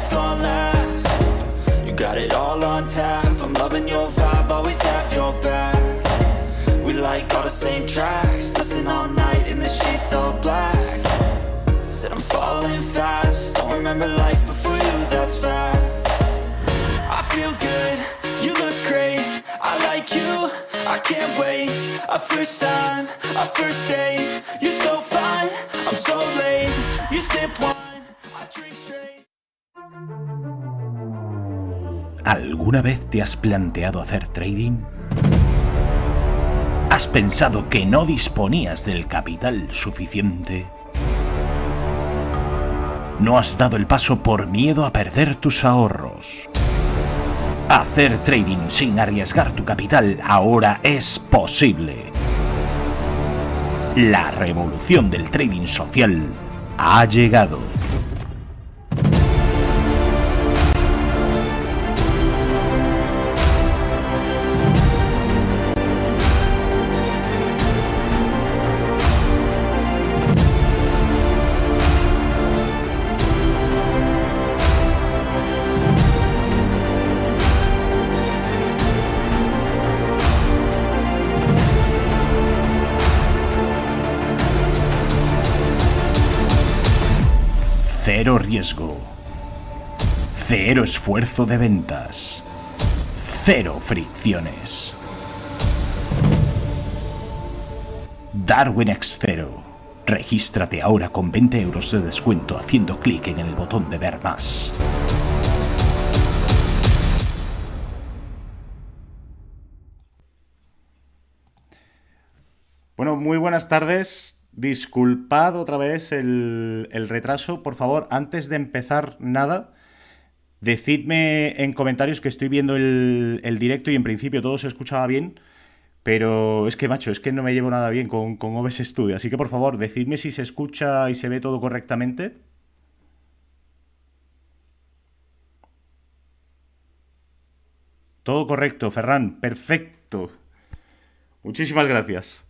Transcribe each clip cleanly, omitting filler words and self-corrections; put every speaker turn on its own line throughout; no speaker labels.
it's gonna last. You got it all on tap, I'm loving your vibe, always have your back. We like all the same tracks, listen all night in the sheets all black. Said I'm falling fast, don't remember life before you, that's fact. I feel good, you look great, I like you, I can't wait. A first time, a first date, you're so fine, I'm so late. You sip wine, I drink straight.
¿Alguna vez te has planteado hacer trading? ¿Has pensado que no disponías del capital suficiente? ¿No has dado el paso por miedo a perder tus ahorros? Hacer trading sin arriesgar tu capital ahora es posible. La revolución del trading social ha llegado. Cero riesgo, cero esfuerzo de ventas, cero fricciones. Darwin X Zero. Regístrate ahora con 20 euros de descuento haciendo clic en el botón de ver más. Bueno, muy buenas tardes. Disculpad otra vez el retraso. Por favor, antes de empezar nada, decidme en comentarios que estoy viendo el directo y en principio todo se escuchaba bien, pero es que, macho, es que no me llevo nada bien con OBS Studio. Así que, por favor, decidme si se escucha y se ve todo correctamente. Todo correcto, Ferran. Perfecto. Muchísimas gracias.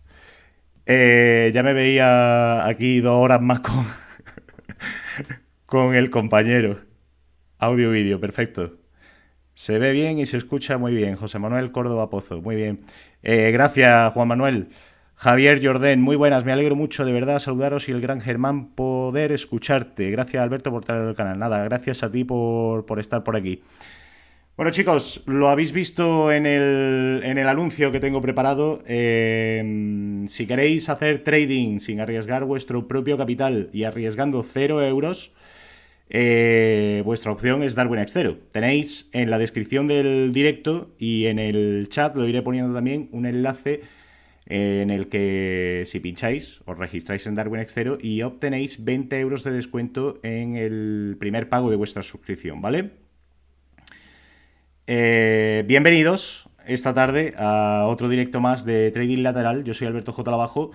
Ya me veía aquí 2 horas más con el compañero. Audio-vídeo, perfecto. Se ve bien y se escucha muy bien. José Manuel Córdoba Pozo, muy bien. Gracias, Juan Manuel. Javier Jordén, muy buenas. Me alegro mucho, de verdad, saludaros y el gran Germán poder escucharte. Gracias, Alberto, por traer el canal. Nada, gracias a ti por estar por aquí. Bueno, chicos, lo habéis visto en el anuncio que tengo preparado. Si queréis hacer trading sin arriesgar vuestro propio capital y arriesgando 0 euros, vuestra opción es Darwin X Zero. Tenéis en la descripción del directo y en el chat, lo iré poniendo también, un enlace en el que si pincháis os registráis en Darwin X Zero y obtenéis 20 euros de descuento en el primer pago de vuestra suscripción, ¿vale? Bienvenidos esta tarde a otro directo más de Trading Lateral. Yo soy Alberto J. Labajo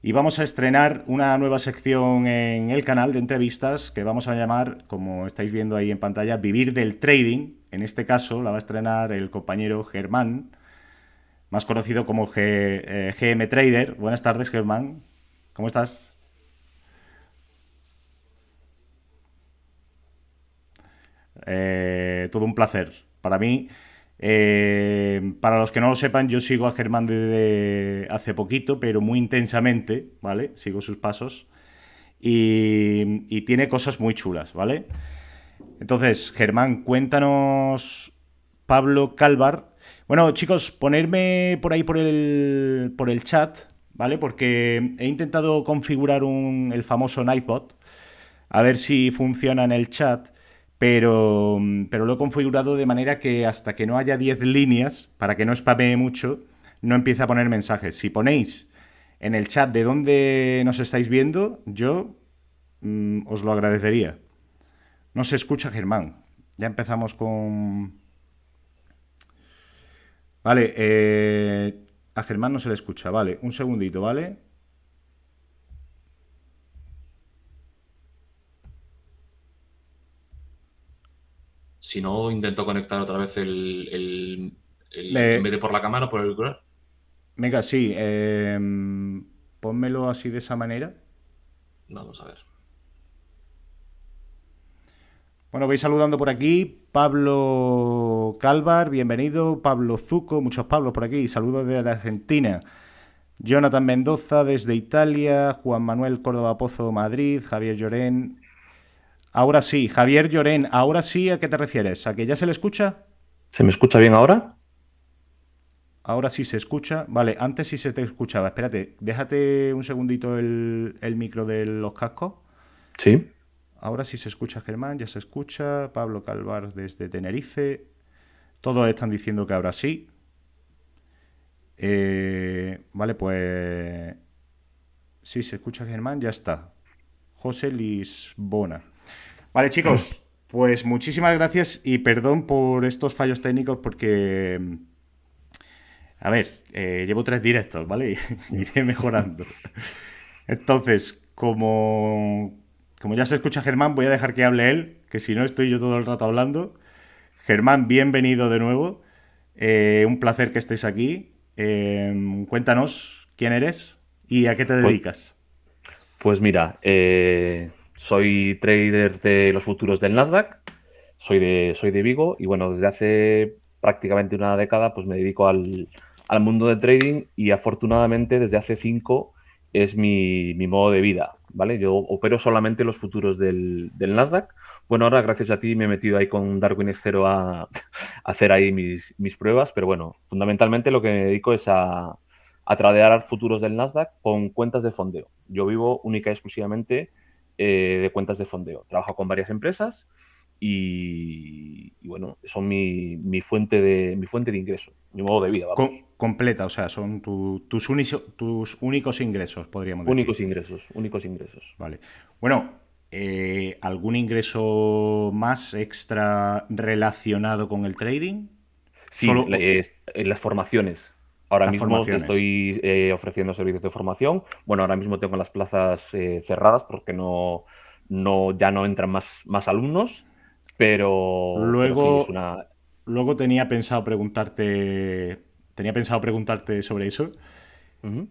y vamos a estrenar una nueva sección en el canal de entrevistas que vamos a llamar, como estáis viendo ahí en pantalla, Vivir del Trading. En este caso la va a estrenar el compañero Germán, más conocido como GM Trader. Buenas tardes, Germán. ¿Cómo estás? Todo un placer para mí. Para los que no lo sepan, yo sigo a Germán desde hace poquito, pero muy intensamente, ¿vale? Sigo sus pasos y tiene cosas muy chulas, ¿vale? Entonces, Germán, cuéntanos, Pablo Calvar. Bueno, chicos, ponerme por ahí por el chat, ¿vale? Porque he intentado configurar el famoso Nightbot, a ver si funciona en el chat. Pero lo he configurado de manera que hasta que no haya 10 líneas, para que no spamee mucho, no empiece a poner mensajes. Si ponéis en el chat de dónde nos estáis viendo, yo os lo agradecería. No se escucha, Germán. Ya empezamos con... Vale, a Germán no se le escucha. Vale, un segundito, ¿vale?
Si no, intento conectar otra vez en vez de por la cámara, por el auricular.
Venga, sí. Pónmelo así de esa manera.
Vamos a ver.
Bueno, voy saludando por aquí. Pablo Calvar, bienvenido. Pablo Zuco, muchos Pablos por aquí. Saludos desde Argentina. Jonathan Mendoza desde Italia. Juan Manuel Córdoba Pozo, Madrid. Javier Llorén. Ahora sí, Javier Llorén. Ahora sí, ¿a qué te refieres? ¿A que ya se le escucha?
¿Se me escucha bien ahora?
Ahora sí se escucha. Vale, antes sí se te escuchaba. Espérate, déjate un segundito el micro de los cascos.
Sí.
Ahora sí se escucha, Germán, ya se escucha. Pablo Calvar desde Tenerife. Todos están diciendo que ahora sí. Vale, pues... Sí, se escucha, Germán, ya está. José Lisbona. Vale, chicos, pues muchísimas gracias y perdón por estos fallos técnicos porque... A ver, llevo 3 directos, ¿vale? Iré mejorando. Entonces, como ya se escucha Germán, voy a dejar que hable él, que si no estoy yo todo el rato hablando. Germán, bienvenido de nuevo. Un placer que estés aquí. Cuéntanos quién eres y a qué te dedicas.
Pues mira, soy trader de los futuros del Nasdaq, soy de Vigo y bueno, desde hace prácticamente una década pues me dedico al mundo del trading y afortunadamente desde hace 5 es mi modo de vida, ¿vale? Yo opero solamente los futuros del Nasdaq. Bueno, ahora gracias a ti me he metido ahí con Darwin Xero a hacer ahí mis pruebas, pero bueno, fundamentalmente lo que me dedico es a tradear futuros del Nasdaq con cuentas de fondeo. Yo vivo única y exclusivamente de cuentas de fondeo. Trabajo con varias empresas y bueno, son mi fuente de ingreso, mi modo de vida, vamos.
Completa, o sea, son tus únicos ingresos, podríamos decir.
Únicos ingresos.
Vale. Bueno, ¿algún ingreso más extra relacionado con el trading?
Sí, las formaciones. Ahora mismo estoy ofreciendo servicios de formación. Bueno, ahora mismo tengo las plazas cerradas porque ya no entran más alumnos, pero
luego,
sí, es una...
Luego tenía pensado preguntarte sobre eso.
Uh-huh.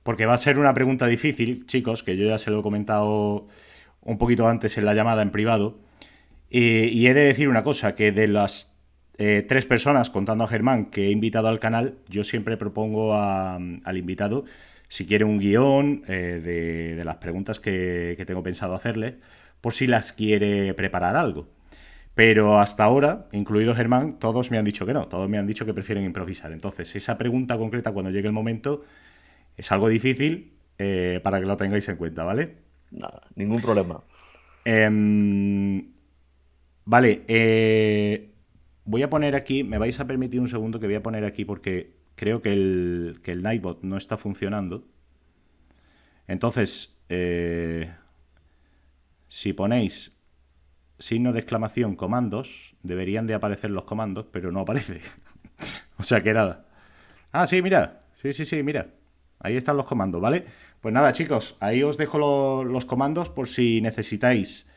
Porque va a ser una pregunta difícil, chicos, que yo ya se lo he comentado un poquito antes en la llamada en privado. Y he de decir una cosa, que de las 3 personas, contando a Germán, que he invitado al canal, yo siempre propongo al invitado, si quiere un guión de las preguntas que tengo pensado hacerle, por si las quiere preparar algo. Pero hasta ahora, incluido Germán, todos me han dicho que no, todos me han dicho que prefieren improvisar. Entonces, esa pregunta concreta, cuando llegue el momento, es algo difícil para que lo tengáis en cuenta, ¿vale?
Nada, ningún problema.
Vale, voy a poner aquí, me vais a permitir un segundo que voy a poner aquí porque creo que el Nightbot no está funcionando. Entonces, si ponéis signo de exclamación comandos, deberían de aparecer los comandos, pero no aparece. O sea que nada. Ah, sí, mira. Sí, mira. Ahí están los comandos, ¿vale? Pues nada, chicos, ahí os dejo los comandos por si necesitáis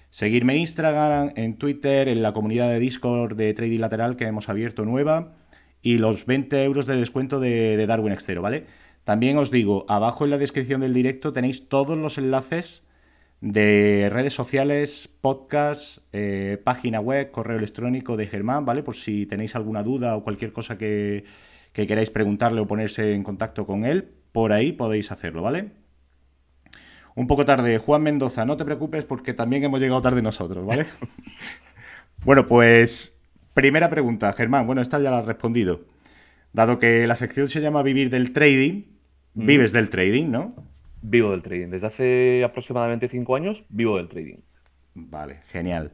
seguirme en Instagram, en Twitter, en la comunidad de Discord de Trading Lateral que hemos abierto nueva y los 20 euros de descuento de Darwin Xero, ¿vale? También os digo, abajo en la descripción del directo tenéis todos los enlaces de redes sociales, podcast, página web, correo electrónico de Germán, ¿vale? Por si tenéis alguna duda o cualquier cosa que queráis preguntarle o ponerse en contacto con él, por ahí podéis hacerlo, ¿vale? Un poco tarde, Juan Mendoza, no te preocupes porque también hemos llegado tarde nosotros, ¿vale? Bueno, pues primera pregunta, Germán, bueno, esta ya la has respondido. Dado que la sección se llama Vivir del Trading, vives del trading, ¿no?
Vivo del trading. Desde hace aproximadamente 5 años vivo del trading.
Vale, genial.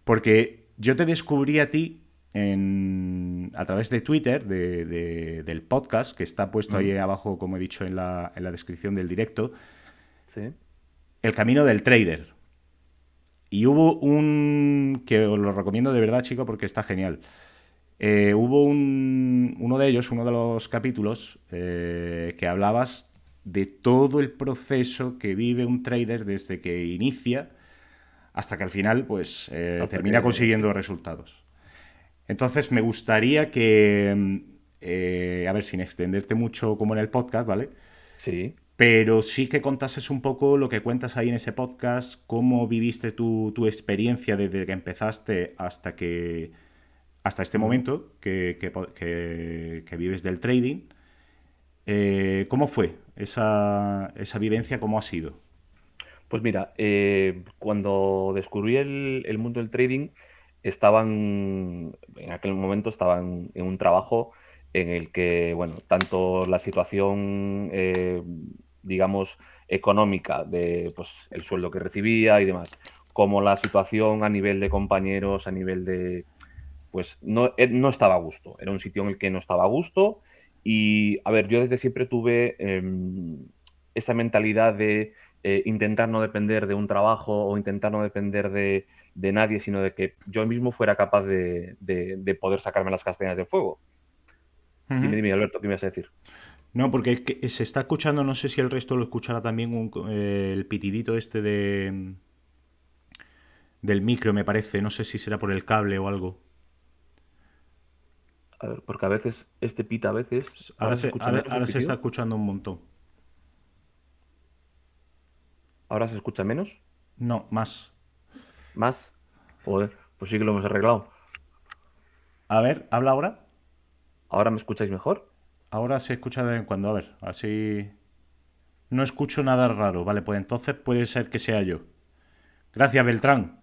Porque yo te descubrí a ti a través de Twitter, del podcast, que está puesto ahí abajo, como he dicho en la descripción del directo,
¿Sí?
El camino del trader. Y hubo que os lo recomiendo de verdad, chico, porque está genial. Hubo uno de ellos, uno de los capítulos, que hablabas de todo el proceso que vive un trader desde que inicia hasta que al final pues termina consiguiendo resultados. Entonces me gustaría que, a ver, sin extenderte mucho como en el podcast, ¿vale?
Sí.
pero sí que contases un poco lo que cuentas ahí en ese podcast, cómo viviste tu experiencia desde que empezaste hasta este momento que vives del trading. ¿Cómo fue esa vivencia? ¿Cómo ha sido?
Pues mira, cuando descubrí el mundo del trading, en aquel momento estaban en un trabajo en el que, bueno, tanto la situación, digamos, económica de pues, el sueldo que recibía y demás, como la situación a nivel de compañeros, a nivel de, pues no estaba a gusto. Era un sitio en el que no estaba a gusto y, a ver, yo desde siempre tuve esa mentalidad de intentar no depender de un trabajo o intentar no depender de nadie, sino de que yo mismo fuera capaz de poder sacarme las castañas del fuego. Dime, Alberto, ¿qué me vas a decir?
No, porque es que se está escuchando, no sé si el resto lo escuchará también, el pitidito este del micro, me parece. No sé si será por el cable o algo.
A ver, porque a veces este pita, a veces.
Ahora
Ahora se
se,
escucha
ahora,
menos el
ahora se está
pitido.
escuchando un montón.
Ahora se escucha menos.
No, más.
Más. Joder, pues sí que lo hemos arreglado.
A ver, ¿habla ahora?
¿Ahora me escucháis mejor?
Ahora se escucha de vez en cuando. A ver, así... No escucho nada raro. Vale, pues entonces puede ser que sea yo. Gracias, Beltrán.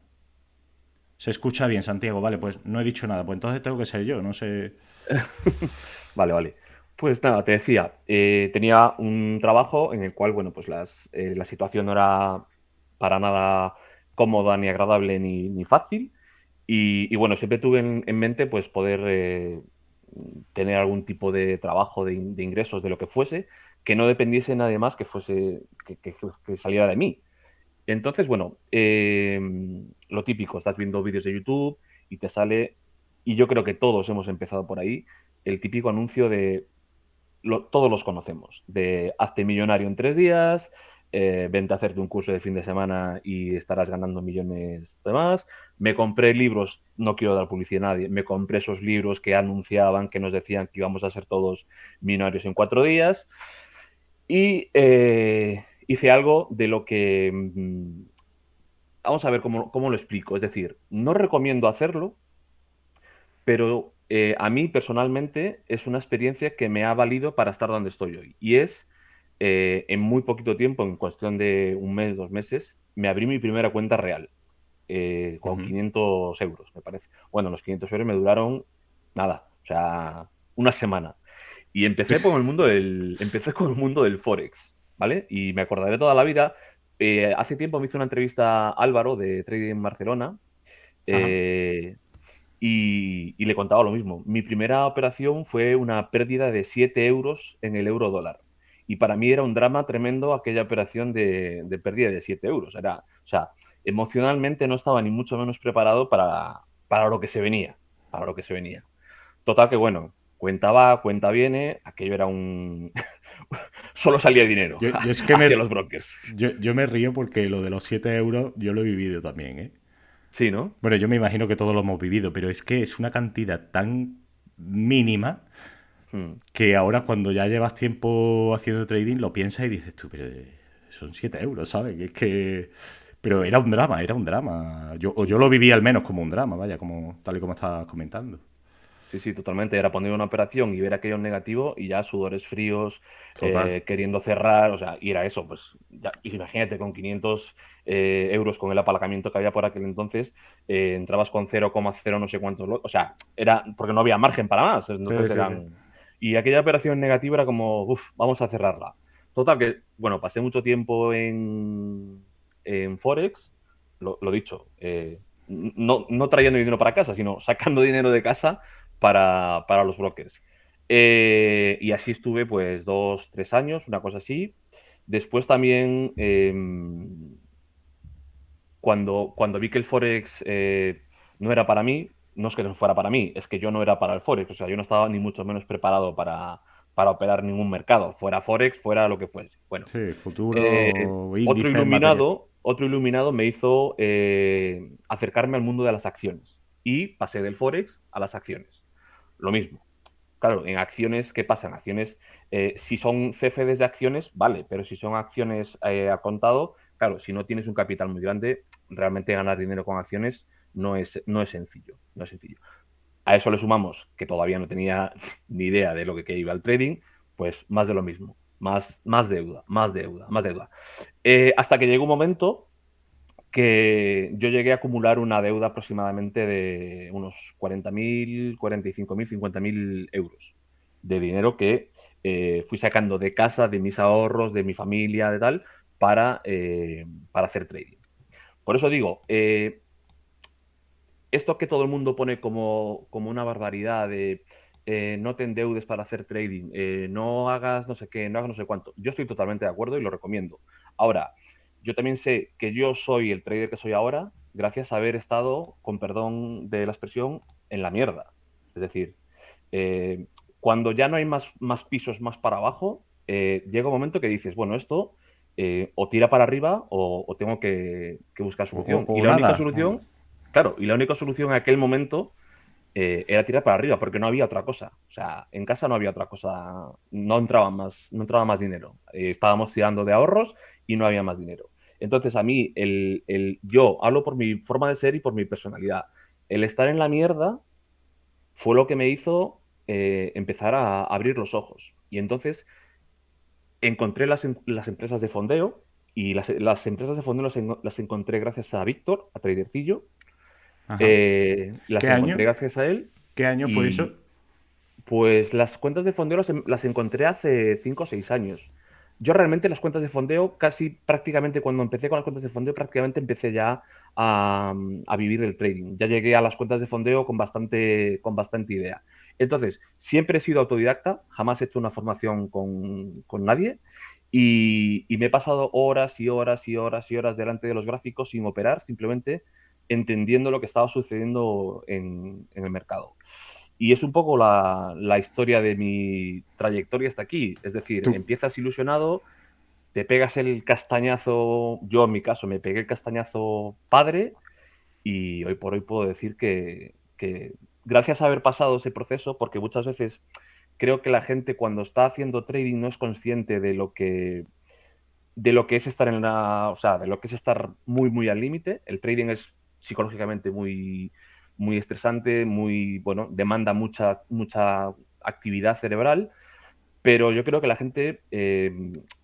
Se escucha bien, Santiago. Vale, pues no he dicho nada. Pues entonces tengo que ser yo, no sé.
Vale, vale. Pues nada, te decía, tenía un trabajo en el cual, bueno, pues la situación no era para nada cómoda, ni agradable, ni fácil. Y bueno, siempre tuve en mente pues poder tener algún tipo de trabajo, de ingresos, de lo que fuese, que no dependiese nadie más que fuese, que saliera de mí. Entonces, bueno, lo típico, estás viendo vídeos de YouTube y te sale, y yo creo que todos hemos empezado por ahí, el típico anuncio de, todos los conocemos, de hazte millonario en 3 días, vente a hacerte un curso de fin de semana y estarás ganando millones de más. Me compré libros, no quiero dar publicidad a nadie, me compré esos libros que anunciaban, que nos decían que íbamos a ser todos millonarios en 4 días. Y hice algo de lo que... vamos a ver cómo lo explico. Es decir, no recomiendo hacerlo, pero a mí personalmente es una experiencia que me ha valido para estar donde estoy hoy. Y es, en muy poquito tiempo, en cuestión de un mes, 2 meses, me abrí mi primera cuenta real, con 500 euros, me parece. Bueno, los 500 euros me duraron nada, o sea, una semana. Y empecé con el mundo del Forex, ¿vale? Y me acordaré toda la vida. Hace tiempo me hizo una entrevista Álvaro de Trading en Barcelona,
Ajá.
y le contaba lo mismo. Mi primera operación fue una pérdida de 7 euros en el euro dólar. Y para mí era un drama tremendo aquella operación de pérdida de 7 euros. O sea, emocionalmente no estaba ni mucho menos preparado para lo que se venía. Para lo que se venía. Total que bueno, cuenta va, cuenta viene, aquello era un... Solo salía dinero
Yo es que
hacia los brokers.
yo me río porque lo de los 7 euros yo lo he vivido también, ¿eh?
Sí, ¿no?
Bueno, yo me imagino que todos lo hemos vivido, pero es que es una cantidad tan mínima
Hmm.
que ahora cuando ya llevas tiempo haciendo trading lo piensas y dices tú, pero son 7 euros, ¿sabes? Que es que... Pero era un drama, era un drama. Yo lo viví al menos como un drama, vaya, como tal y como estabas comentando.
Sí, sí, totalmente. Era poner una operación y ver aquello en negativo y ya sudores fríos,
Total.
queriendo cerrar, o sea, y era eso, pues ya, imagínate, con 500 euros con el apalancamiento que había por aquel entonces, entrabas con 0,0 no sé cuántos, o sea, era porque no había margen para más,
Sí,
entonces
sí, sí.
eran... Y aquella operación negativa era como, uff, vamos a cerrarla. Total que, bueno, pasé mucho tiempo en Forex, lo dicho, no trayendo dinero para casa, sino sacando dinero de casa para los brokers. Y así estuve pues 2, 3 años, una cosa así. Después también, cuando vi que el Forex no era para mí, no es que no fuera para mí, es que yo no era para el Forex, o sea, yo no estaba ni mucho menos preparado para operar ningún mercado, fuera Forex, fuera lo que fuese. Bueno,
Sí, futuro,
otro
índice, materia.
iluminado me hizo acercarme al mundo de las acciones y pasé del Forex a las acciones. Lo mismo. Claro, en acciones, ¿qué pasa? En acciones, si son CFDs de acciones, vale, pero si son acciones a contado, claro, si no tienes un capital muy grande, realmente ganar dinero con acciones no es sencillo, no es sencillo. A eso le sumamos que todavía no tenía ni idea de lo que iba el trading, pues más de lo mismo, más deuda, más deuda, más deuda. Hasta que llegó un momento que yo llegué a acumular una deuda aproximadamente de unos 40.000, 45.000, 50.000 euros de dinero que fui sacando de casa, de mis ahorros, de mi familia, de tal, para hacer trading. Por eso digo, esto que todo el mundo pone como una barbaridad de no te endeudes para hacer trading, no hagas no sé qué, no hagas no sé cuánto. Yo estoy totalmente de acuerdo y lo recomiendo. Ahora, yo también sé que yo soy el trader que soy ahora gracias a haber estado, con perdón de la expresión, en la mierda. Es decir, eh, cuando ya no hay más pisos más para abajo, llega un momento que dices, bueno, esto o tira para arriba o tengo que buscar solución.
O
Y la única
nada.
solución, claro, y la única solución en aquel momento era tirar para arriba, porque no había otra cosa. O sea, en casa no había otra cosa, no entraba más dinero. Estábamos tirando de ahorros y no había más dinero. Entonces, a mí, yo hablo por mi forma de ser y por mi personalidad. El estar en la mierda fue lo que me hizo empezar a abrir los ojos. Y entonces encontré las empresas de fondeo y las empresas de fondeo las encontré gracias a Víctor, a Tradercillo.
Ajá.
Las
¿Qué año?
encontré gracias a él
¿Qué año fue eso?
y pues las cuentas de fondeo las encontré hace 5 o 6 años. Yo realmente las cuentas de fondeo, casi prácticamente cuando empecé con las cuentas de fondeo, prácticamente empecé ya a vivir del trading. Ya llegué a las cuentas de fondeo con bastante idea. Entonces, siempre he sido autodidacta, jamás he hecho una formación con nadie y me he pasado horas y horas y horas y horas delante de los gráficos sin operar, simplemente entendiendo lo que estaba sucediendo en el mercado. Y es un poco la historia de mi trayectoria hasta aquí. Es decir,
Tú.
empiezas ilusionado, te pegas el castañazo, yo en mi caso me pegué el castañazo padre y hoy por hoy puedo decir que gracias a haber pasado ese proceso, porque muchas veces creo que la gente cuando está haciendo trading no es consciente de lo que es estar o sea, de lo que es estar muy, muy al límite. El trading es psicológicamente muy estresante, bueno, demanda mucha actividad cerebral, pero yo creo que la gente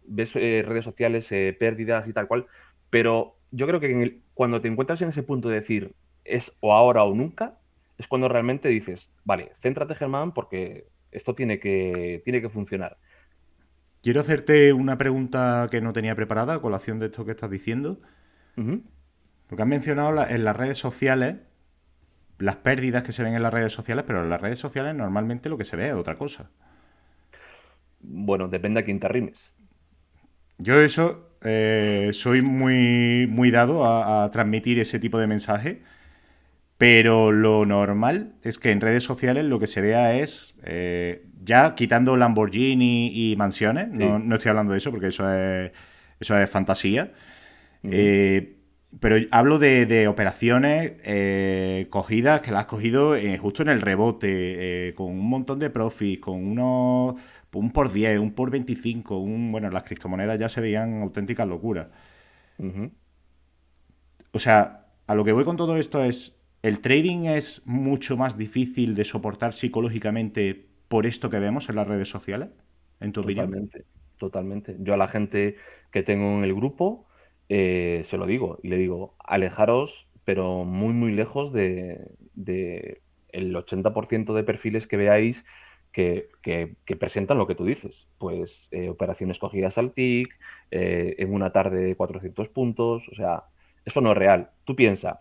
ves redes sociales, pérdidas y tal cual, pero yo creo que cuando te encuentras en ese punto de decir es o ahora o nunca, es cuando realmente dices, vale, céntrate, Germán, porque esto tiene que funcionar.
Quiero hacerte una pregunta que no tenía preparada a colación de esto que estás diciendo.
Ujú.
Porque has mencionado en las redes sociales las pérdidas que se ven en las redes sociales, pero en las redes sociales normalmente lo que se ve es otra cosa.
Bueno, depende a quién te arrimes.
Yo eso soy muy dado a transmitir ese tipo de mensaje, pero lo normal es que en redes sociales lo que se vea es, ya quitando Lamborghini y mansiones,
Sí.
no estoy hablando de eso porque eso es fantasía,
Ujú.
eh, pero hablo de operaciones cogidas, que las has cogido justo en el rebote, con un montón de profits, con un por 10, un por 25, bueno, las criptomonedas ya se veían auténticas locuras.
Ujú.
O sea, a lo que voy con todo esto es, ¿el trading es mucho más difícil de soportar psicológicamente por esto que vemos en las redes sociales? ¿En tu opinión?
Totalmente, totalmente. Yo a la gente que tengo en el grupo se lo digo y le digo, alejaros, pero muy, muy lejos de el 80% de perfiles que veáis que presentan lo que tú dices. Pues operaciones cogidas al TIC, en una tarde de 400 puntos, o sea, eso no es real. Tú piensa,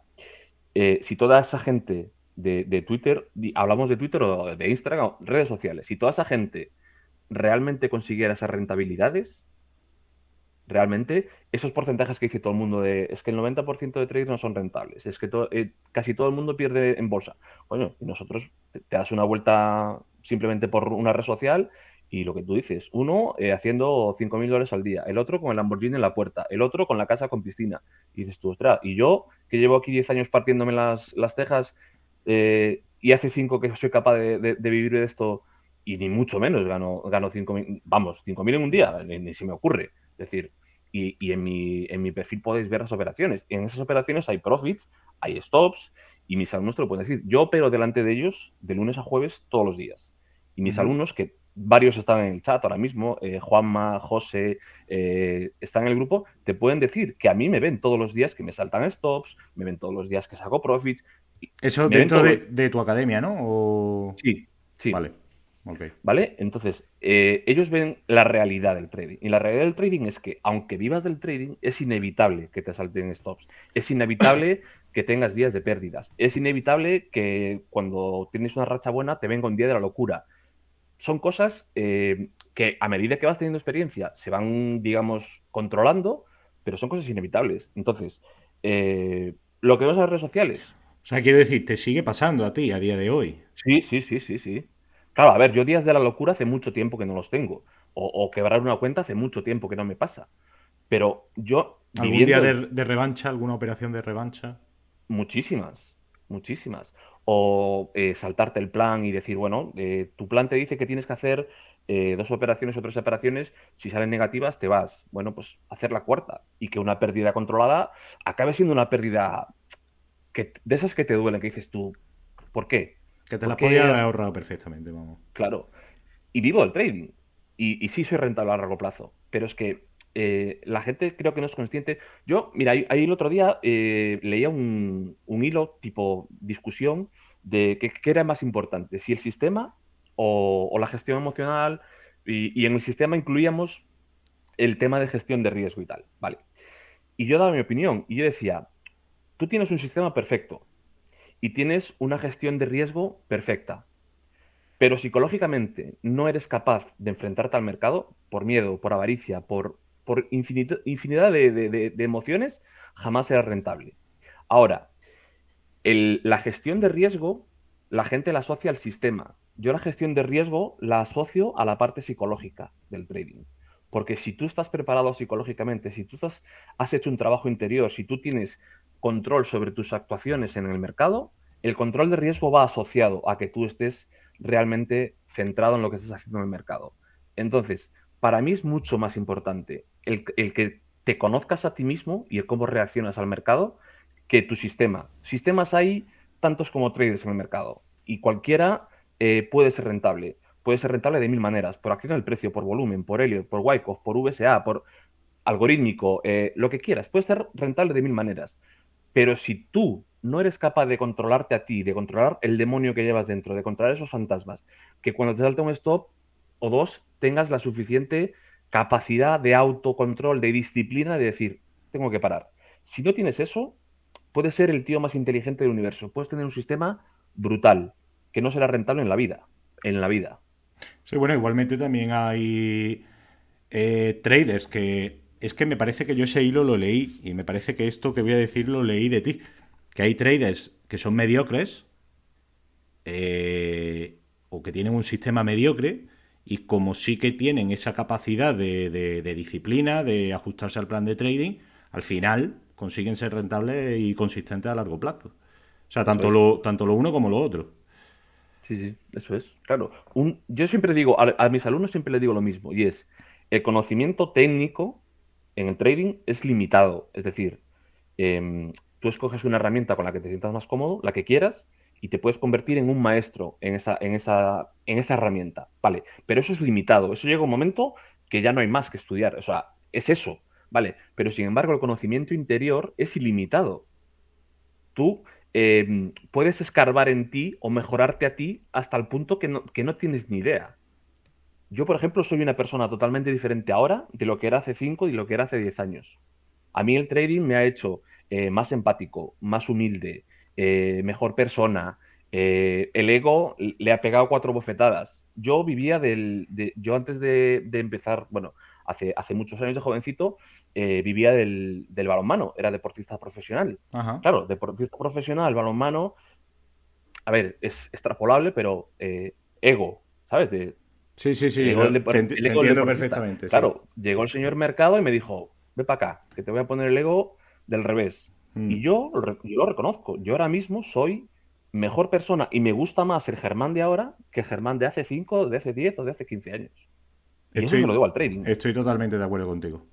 si toda esa gente de Twitter, hablamos de Twitter o de Instagram, redes sociales, si toda esa gente realmente consiguiera esas rentabilidades, realmente esos porcentajes que dice todo el mundo de es que el 90% de trades no son rentables, es que casi todo el mundo pierde en bolsa. Coño, y nosotros te das una vuelta simplemente por una red social y lo que tú dices, uno haciendo 5.000 dólares al día, el otro con el Lamborghini en la puerta, el otro con la casa con piscina. Y dices tú, ostras, y yo que llevo aquí 10 años partiéndome las cejas y hace 5 que soy capaz de vivir de esto y ni mucho menos gano 5.000, vamos, 5.000 en un día, ni se me ocurre. Es decir, y en mi perfil podéis ver las operaciones. En esas operaciones hay profits, hay stops, y mis alumnos te lo pueden decir. Yo opero delante de ellos de lunes a jueves todos los días. Y mis alumnos, que varios están en el chat ahora mismo, Juanma, José, están en el grupo, te pueden decir que a mí me ven todos los días que me saltan stops, me ven todos los días que saco profits.
Eso dentro de tu academia, ¿no? O...
Sí, sí.
Vale. Okay.
¿Vale? Entonces, ellos ven la realidad del trading. Y la realidad del trading es que, aunque vivas del trading, es inevitable que te salten stops. Es inevitable que tengas días de pérdidas. Es inevitable que cuando tienes una racha buena te venga un día de la locura. Son cosas que a medida que vas teniendo experiencia se van, digamos, controlando, pero son cosas inevitables. Entonces, lo que vemos en las redes sociales.
O sea, quiero decir, te sigue pasando a ti a día de hoy.
Sí. Claro, a ver, yo días de la locura hace mucho tiempo que no los tengo. O quebrar una cuenta hace mucho tiempo que no me pasa. Pero yo...
¿Algún día de revancha? ¿Alguna operación de revancha?
Muchísimas. O saltarte el plan y decir, bueno, tu plan te dice que tienes que hacer 2 operaciones o 3 operaciones. Si salen negativas, te vas. Bueno, pues hacer la cuarta. Y que una pérdida controlada acabe siendo una pérdida de esas que te duelen, que dices tú, ¿por qué?
Que te las podías haber ahorrado perfectamente, vamos.
Claro. Y vivo del trading. Y sí soy rentable a largo plazo. Pero es que la gente creo que no es consciente. Yo, mira, ahí el otro día leía un hilo tipo discusión de qué era más importante, si el sistema o la gestión emocional. Y en el sistema incluíamos el tema de gestión de riesgo y tal. Vale. Y yo daba mi opinión. Y yo decía, tú tienes un sistema perfecto y tienes una gestión de riesgo perfecta. Pero psicológicamente no eres capaz de enfrentarte al mercado por miedo, por avaricia, por infinidad de emociones, jamás será rentable. Ahora, la gestión de riesgo, la gente la asocia al sistema. Yo la gestión de riesgo la asocio a la parte psicológica del trading. Porque si tú estás preparado psicológicamente, si tú has hecho un trabajo interior, si tú tienes control sobre tus actuaciones en el mercado, el control de riesgo va asociado a que tú estés realmente centrado en lo que estás haciendo en el mercado. Entonces, para mí es mucho más importante el que te conozcas a ti mismo y el cómo reaccionas al mercado que tu sistema. Sistemas hay tantos como traders en el mercado y cualquiera puede ser rentable. Puede ser rentable de 1000 maneras, por acción del precio, por volumen, por Elliott, por Wyckoff, por VSA, por algorítmico, lo que quieras. Puede ser rentable de 1000 maneras. Pero si tú no eres capaz de controlarte a ti, de controlar el demonio que llevas dentro, de controlar esos fantasmas, que cuando te salte un stop o dos tengas la suficiente capacidad de autocontrol, de disciplina, de decir, tengo que parar. Si no tienes eso, puedes ser el tío más inteligente del universo. Puedes tener un sistema brutal, que no será rentable en la vida.
Sí, bueno, igualmente también hay traders que... Es que me parece que yo ese hilo lo leí y me parece que esto que voy a decir lo leí de ti. Que hay traders que son mediocres o que tienen un sistema mediocre y como sí que tienen esa capacidad de disciplina, de ajustarse al plan de trading, al final consiguen ser rentables y consistentes a largo plazo. O sea, tanto lo uno como lo otro.
Sí, eso es. Claro. Yo siempre digo, a mis alumnos siempre les digo lo mismo, y es, el conocimiento técnico en el trading es limitado. Es decir, tú escoges una herramienta con la que te sientas más cómodo, la que quieras, y te puedes convertir en un maestro en esa herramienta. Vale, pero eso es limitado. Eso llega un momento que ya no hay más que estudiar. O sea, es eso. Vale, pero sin embargo el conocimiento interior es ilimitado. Tú puedes escarbar en ti o mejorarte a ti hasta el punto que no tienes ni idea. Yo, por ejemplo, soy una persona totalmente diferente ahora de lo que era hace 5 y lo que era hace 10 años. A mí el trading me ha hecho más empático, más humilde, mejor persona. El ego le ha pegado 4 bofetadas. Yo vivía yo antes de empezar, bueno, hace muchos años de jovencito, vivía del balonmano, era deportista profesional.
Ajá.
Claro, deportista profesional, balonmano, a ver, es extrapolable, pero ego, ¿sabes?
Sí, te entiendo perfectamente.
Claro,
sí.
Llegó el señor Mercado y me dijo, ve para acá, que te voy a poner el ego del revés. Y yo lo reconozco, yo ahora mismo soy mejor persona y me gusta más el Germán de ahora que el Germán de hace 5, de hace 10 o de hace 15 años. Y eso se lo debo al trading.
Estoy totalmente de acuerdo contigo.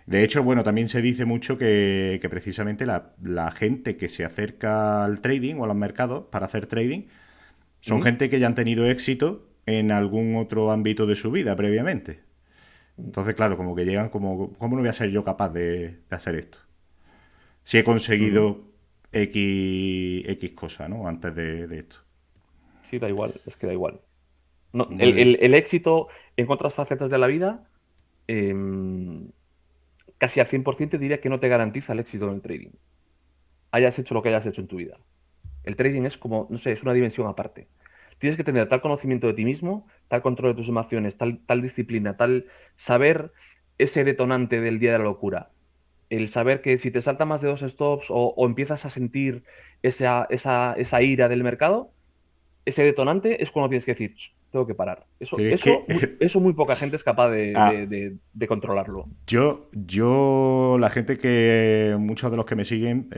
De hecho, bueno, también se dice mucho que precisamente la gente que se acerca al trading o a los mercados para hacer trading son gente que ya han tenido éxito en algún otro ámbito de su vida previamente. Entonces, claro, como que llegan como, ¿cómo no voy a ser yo capaz de hacer esto? Si he conseguido X cosa, ¿no? Antes de esto.
Sí, da igual, es que da igual. No, el éxito en otras facetas de la vida, casi al 100% te diría que no te garantiza el éxito en el trading. Hayas hecho lo que hayas hecho en tu vida. El trading es como, no sé, es una dimensión aparte. Tienes que tener tal conocimiento de ti mismo, tal control de tus emociones, tal disciplina, tal saber ese detonante del día de la locura. El saber que si te salta más de 2 stops o empiezas a sentir esa ira del mercado, ese detonante es cuando tienes que decir, tengo que parar. Eso muy poca gente es capaz de controlarlo.
La gente muchos de los que me siguen,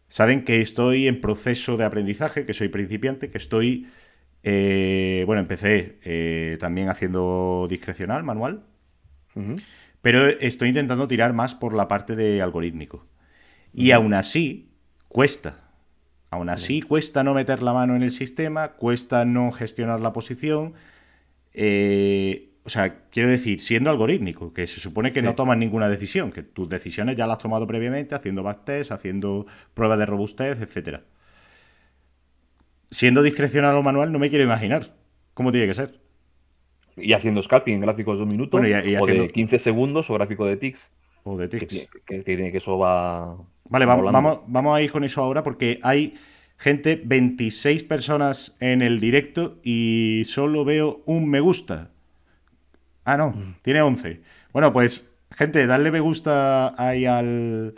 saben que estoy en proceso de aprendizaje, que soy principiante, que estoy, empecé también haciendo discrecional, manual, pero estoy intentando tirar más por la parte de algorítmico. Y aún así, cuesta. Aún así, cuesta no meter la mano en el sistema, cuesta no gestionar la posición. Quiero decir, siendo algorítmico, que se supone que no tomas ninguna decisión, que tus decisiones ya las has tomado previamente, haciendo backtest, haciendo pruebas de robustez, etcétera. Siendo discrecional o manual, no me quiero imaginar cómo tiene que ser.
Y haciendo scalping en gráficos de 1 minuto, o de 15 segundos, o gráfico de ticks.
O de ticks.
Que eso va...
Vale, vamos a ir con eso ahora porque hay gente, 26 personas en el directo y solo veo un me gusta. Ah, no, tiene 11. Bueno, pues, gente, dadle me gusta ahí al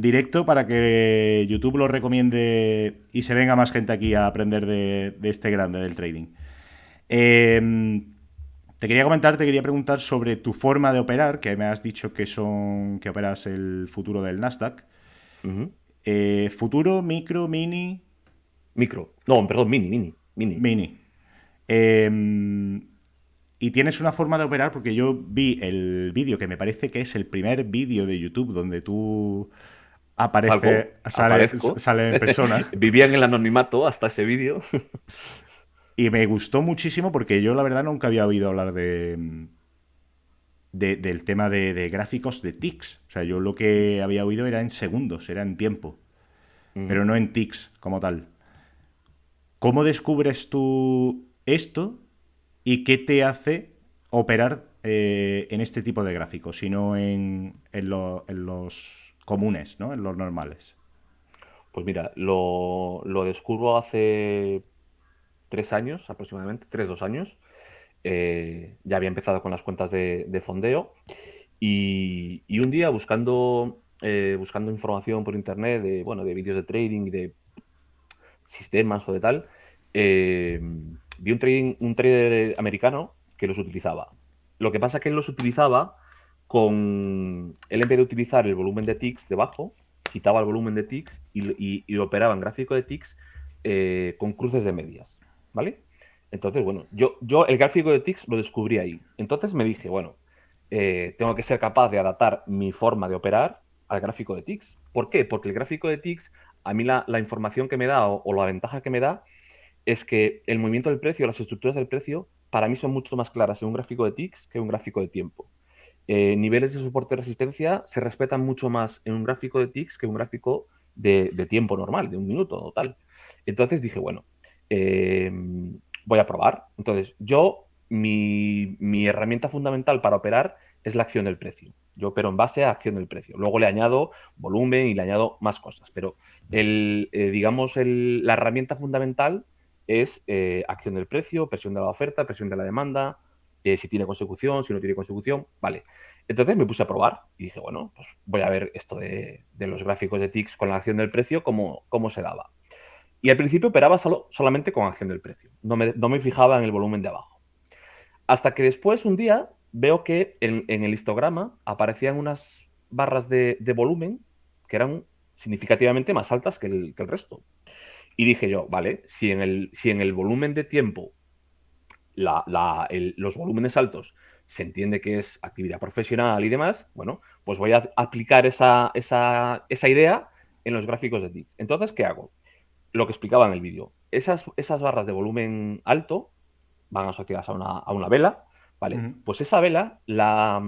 directo para que YouTube lo recomiende y se venga más gente aquí a aprender de este grande del trading. Te quería preguntar sobre tu forma de operar, que me has dicho que operas el futuro del Nasdaq. ¿Futuro, micro, mini?
Micro. No, perdón, mini.
Y tienes una forma de operar, porque yo vi el vídeo, que me parece que es el primer vídeo de YouTube donde tú sale en persona.
Vivían en el anonimato hasta ese vídeo.
Y me gustó muchísimo porque yo, la verdad, nunca había oído hablar del tema de gráficos de ticks. O sea, yo lo que había oído era en segundos, era en tiempo. Pero no en ticks como tal. ¿Cómo descubres tú esto y qué te hace operar en este tipo de gráficos y no en los comunes, ¿no? En los normales?
Pues mira, lo descubro hace 3 años aproximadamente, 2 años. Ya había empezado con las cuentas de fondeo y un día buscando información por internet de vídeos de trading y de sistemas o de tal, vi un trader americano que los utilizaba. Lo que pasa es que él los utilizaba él en vez de utilizar el volumen de ticks debajo, quitaba el volumen de ticks y operaba en gráfico de ticks con cruces de medias, ¿vale? Entonces, bueno, yo el gráfico de ticks lo descubrí ahí. Entonces me dije, bueno, tengo que ser capaz de adaptar mi forma de operar al gráfico de ticks. ¿Por qué? Porque el gráfico de ticks, a mí la información que me da o la ventaja que me da es que el movimiento del precio, las estructuras del precio, para mí son mucho más claras en un gráfico de ticks que en un gráfico de tiempo. Niveles de soporte y resistencia se respetan mucho más en un gráfico de ticks que en un gráfico de tiempo normal, de 1 minuto o tal. Entonces dije, bueno, voy a probar. Entonces, mi herramienta fundamental para operar es la acción del precio. Yo opero en base a acción del precio. Luego le añado volumen y le añado más cosas. Pero, la herramienta fundamental es acción del precio, presión de la oferta, presión de la demanda, si tiene consecución, si no tiene consecución. Vale. Entonces me puse a probar y dije, bueno, pues voy a ver esto de los gráficos de ticks con la acción del precio, cómo se daba. Y al principio operaba solamente con acción del precio. No me fijaba en el volumen de abajo. Hasta que después, un día, veo que en el histograma aparecían unas barras de volumen que eran significativamente más altas que el resto. Y dije yo, vale, si en el volumen de tiempo los volúmenes altos se entiende que es actividad profesional y demás, bueno, pues voy a aplicar esa idea en los gráficos de TICS. Entonces, ¿qué hago? Lo que explicaba en el vídeo. Esas barras de volumen alto van asociadas a una vela, ¿vale? Pues esa vela la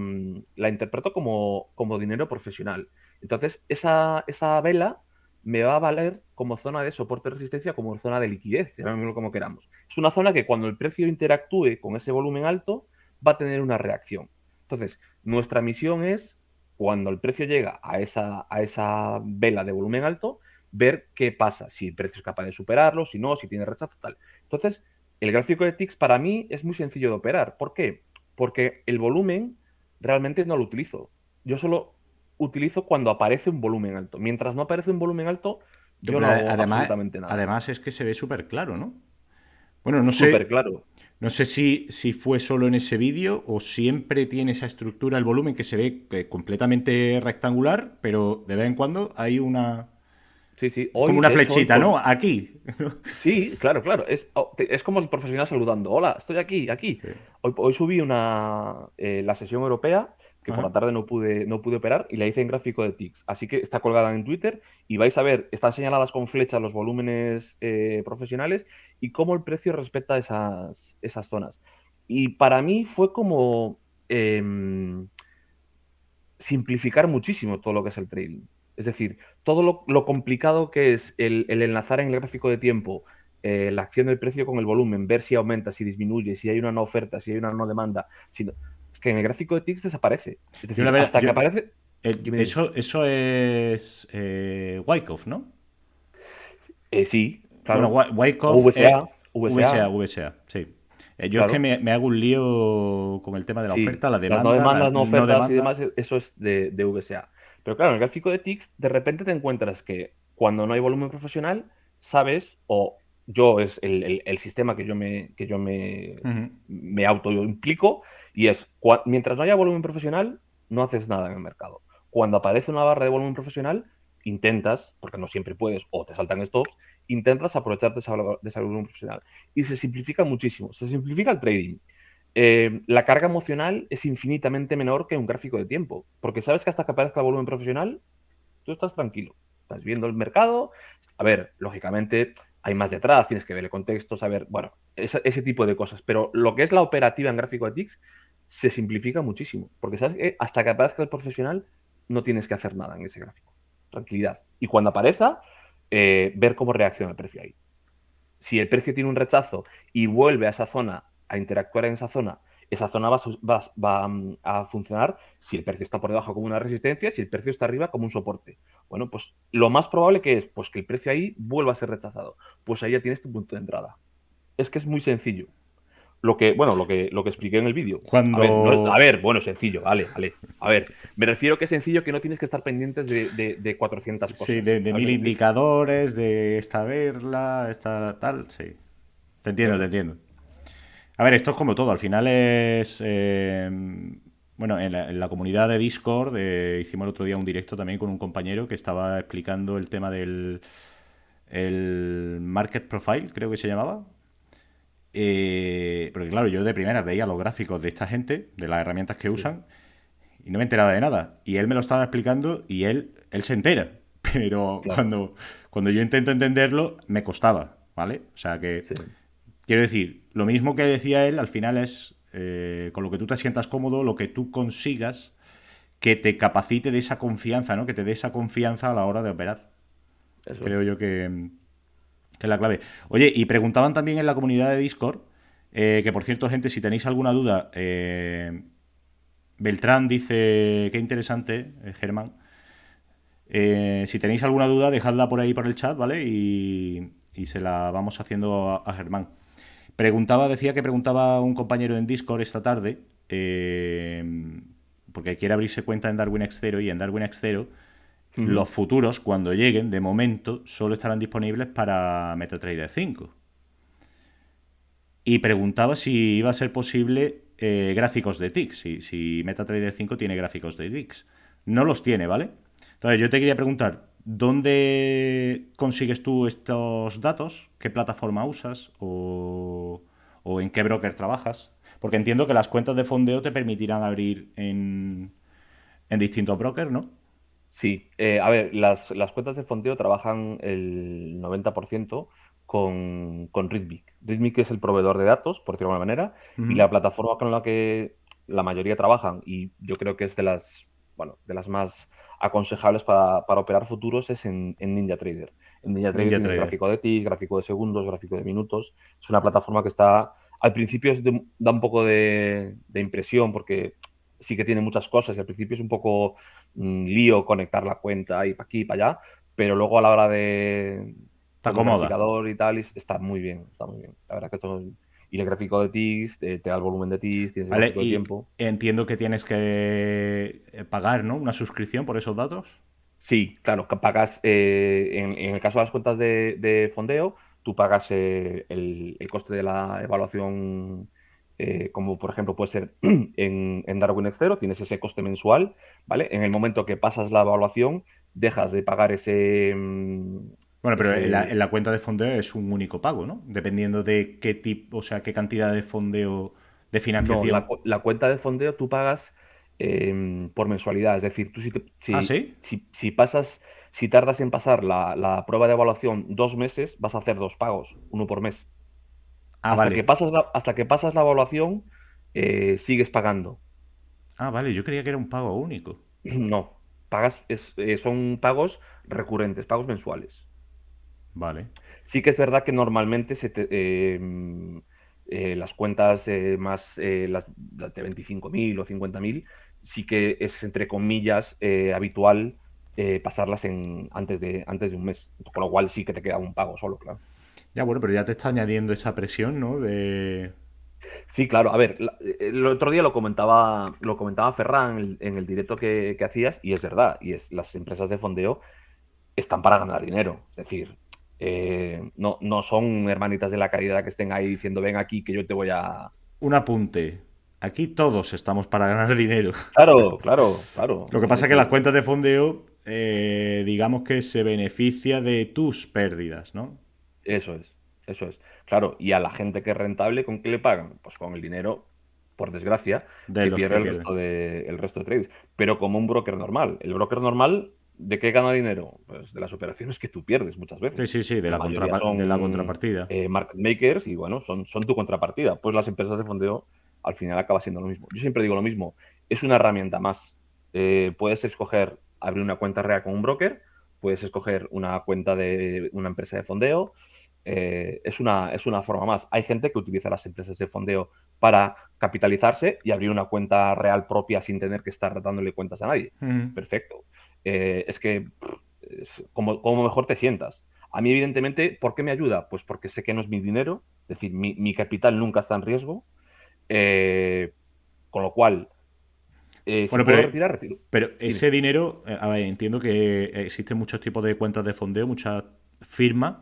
interpreto como dinero profesional. Entonces, esa vela me va a valer como zona de soporte de resistencia, como zona de liquidez, llamémoslo como queramos. Es una zona que cuando el precio interactúe con ese volumen alto, va a tener una reacción. Entonces, nuestra misión es, cuando el precio llega a esa vela de volumen alto, ver qué pasa, si el precio es capaz de superarlo, si no, si tiene rechazo, tal. Entonces, el gráfico de TICS para mí es muy sencillo de operar. ¿Por qué? Porque el volumen realmente no lo utilizo. Yo solo utilizo cuando aparece un volumen alto. Mientras no aparece un volumen alto, yo no hago absolutamente nada.
Además es que se ve súper claro, ¿no? Bueno, no
Súper
sé,
claro.
no sé si fue solo en ese vídeo o siempre tiene esa estructura, el volumen que se ve completamente rectangular, pero de vez en cuando hay una...
Sí, sí.
como una flechita, ¿no? Aquí.
Sí, claro, claro. Es como el profesional saludando. Hola, estoy aquí, aquí.
Sí.
Hoy subí la sesión europea, que por
Ajá.
la tarde no pude operar, y la hice en gráfico de TICS. Así que está colgada en Twitter y vais a ver, están señaladas con flechas los volúmenes profesionales y cómo el precio respeta esas zonas. Y para mí fue como simplificar muchísimo todo lo que es el trading. Es decir, todo lo complicado que es el enlazar en el gráfico de tiempo la acción del precio con el volumen, ver si aumenta, si disminuye, si hay una no oferta, si hay una no demanda. Es que en el gráfico de TICS desaparece. Es decir, hasta que aparece... Dime.
Eso es Wyckoff, ¿no?
Sí,
Bueno,
claro.
Wyckoff VSA, sí. Yo es que
Claro.
me hago un lío con el tema de la
Sí,
oferta, la
las no
demanda, la
demandas, no
no
ofertas y
demanda.
demás, eso es de VSA. Pero claro, en el gráfico de TICS, de repente te encuentras que cuando no hay volumen profesional, sabes, o yo es el sistema que yo
Ujú.
me autoimplico, y es, mientras no haya volumen profesional, no haces nada en el mercado. Cuando aparece una barra de volumen profesional, intentas, porque no siempre puedes, o te saltan stops, intentas aprovecharte de ese volumen profesional. Y se simplifica muchísimo, se simplifica el trading. La carga emocional es infinitamente menor que un gráfico de tiempo, porque sabes que hasta que aparezca el volumen profesional, tú estás tranquilo, estás viendo el mercado. A ver, lógicamente hay más detrás, tienes que ver el contexto, saber, bueno, ese tipo de cosas, pero lo que es la operativa en gráfico de TICS se simplifica muchísimo, porque sabes que hasta que aparezca el profesional no tienes que hacer nada en ese gráfico, tranquilidad. Y cuando aparezca, ver cómo reacciona el precio ahí. Si el precio tiene un rechazo y vuelve a esa zona, a interactuar en esa zona va a funcionar si el precio está por debajo como una resistencia, si el precio está arriba como un soporte. Bueno, pues lo más probable que es pues, que el precio ahí vuelva a ser rechazado. Pues ahí ya tienes tu punto de entrada. Es que es muy sencillo. Lo que expliqué en el vídeo. A ver,
Cuando...
bueno, sencillo, vale. A ver, me refiero que es sencillo, que no tienes que estar pendientes de 400
Sí,
cosas.
de
¿Sabes
mil
lo que te digo?
indicadores, de esta verla, esta tal, sí. Te entiendo, te
Eso.
entiendo. A ver, esto es como todo, al final es... bueno, en la comunidad de Discord hicimos el otro día un directo también con un compañero que estaba explicando el tema del el Market Profile, creo que se llamaba. Porque claro, yo de primera veía los gráficos de esta gente, de las herramientas que
Sí,
usan, y no me enteraba de nada. Y él me lo estaba explicando y él se entera. Pero
claro.
cuando yo intento entenderlo, me costaba, ¿vale? O sea que,
Sí.
quiero decir, lo mismo que decía él, al final es con lo que tú te sientas cómodo, lo que tú consigas que te capacite de esa confianza, ¿no? Que te dé esa confianza a la hora de operar.
Eso es.
Creo yo que es la clave. Oye, y preguntaban también en la comunidad de Discord, que por cierto, gente, si tenéis alguna duda, Beltrán dice, qué interesante, Germán. Si tenéis alguna duda, dejadla por ahí por el chat, ¿vale? Y se la vamos haciendo a Germán. Decía que preguntaba un compañero en Discord esta tarde, porque quiere abrirse cuenta en Darwin X0 y en Darwin X0
Ujú.
los futuros, cuando lleguen, de momento, solo estarán disponibles para MetaTrader 5. Y preguntaba si iba a ser posible gráficos de TICS, si MetaTrader 5 tiene gráficos de TICS. No los tiene, ¿vale? Entonces yo te quería preguntar, ¿Dónde consigues tú estos datos? ¿Qué plataforma usas? ¿O en qué broker trabajas? Porque entiendo que las cuentas de fondeo te permitirán abrir en distintos brokers, ¿no?
Sí, a ver, las cuentas de fondeo trabajan el 90% con Rhythmic. Rhythmic es el proveedor de datos, por decirlo de alguna manera, y
Ujú.
la plataforma con la que la mayoría trabajan, y yo creo que es bueno, de las más aconsejables para operar futuros, es en NinjaTrader. En NinjaTrader
Ninja
tienes
Trader.
gráfico de ticks, gráfico de segundos, gráfico de minutos. Es una plataforma que está, al principio da un poco de impresión porque sí que tiene muchas cosas y al principio es un poco lío conectar la cuenta y para aquí y para allá, pero luego a la hora de
Está
con el
cómoda.
graficador y tal, está muy bien, está muy bien. La verdad que todo. Y el gráfico de ticks, te da el volumen de ticks, tienes el
¿Vale?
gráfico de
Y
tiempo.
entiendo que tienes que pagar, ¿no? Una suscripción por esos datos.
Sí, claro, que pagas, en el caso de las cuentas de fondeo, tú pagas el coste de la evaluación, como por ejemplo puede ser en Darwin Extero, tienes ese coste mensual, ¿vale? En el momento que pasas la evaluación, dejas de pagar
Bueno, pero
ese.
en la cuenta de fondeo es un único pago, ¿no? Dependiendo de qué tipo, o sea, qué cantidad de fondeo de
No,
financiación.
la cuenta de fondeo tú pagas por mensualidad. Es decir, tú
Ah, ¿sí?
si pasas, si tardas en pasar la prueba de evaluación 2 meses, vas a hacer dos pagos, uno por mes.
Ah, vale.
Hasta que pasas la evaluación, sigues pagando.
Ah, vale, yo creía que era un pago único.
No, son pagos recurrentes, pagos mensuales.
Vale.
Sí que es verdad que normalmente las cuentas las de 25.000 o 50.000, sí que es, entre comillas, habitual pasarlas antes de un mes. Con lo cual sí que te queda un pago solo, claro.
Ya, bueno, pero ya te está añadiendo esa presión, ¿no? De...
Sí, claro. A ver, el otro día lo comentaba Ferran en el directo que hacías, y es verdad, las empresas de fondeo están para ganar dinero. Es decir, no son hermanitas de la caridad que estén ahí diciendo, ven aquí que yo te voy a.
Un apunte. Aquí todos estamos para ganar dinero.
Claro, claro, claro.
Lo que
Es
pasa es que las
decir,
cuentas de fondeo, digamos que se beneficia de tus pérdidas, ¿no?
eso es, eso es. Claro, y a la gente que es rentable, ¿con qué le pagan? Pues con el dinero, por desgracia,
De
que
los
pierde
que
el
pierden.
resto de trades. Pero como un broker normal. El broker normal, ¿de qué gana dinero? Pues de las operaciones que tú pierdes muchas
Sí,
veces.
sí, sí,
La mayoría
de la
son
contrapartida.
market makers y bueno, son tu contrapartida. Pues las empresas de fondeo al final acaba siendo lo mismo. Yo siempre digo lo mismo, es una herramienta más. Puedes escoger abrir una cuenta real con un broker, puedes escoger una cuenta de una empresa de fondeo. Es una forma más. Hay gente que utiliza las empresas de fondeo para capitalizarse y abrir una cuenta real propia sin tener que estar dándole cuentas a nadie.
Ujú.
Perfecto. Es que es como mejor te sientas. A mí, evidentemente, ¿por qué me ayuda? Pues porque sé que no es mi dinero, es decir, mi capital nunca está en riesgo, eh, con lo cual, si
Bueno,
puedo retirar, retiro.
pero
Dime.
ese dinero, a ver, entiendo que existen muchos tipos de cuentas de fondeo, muchas firmas.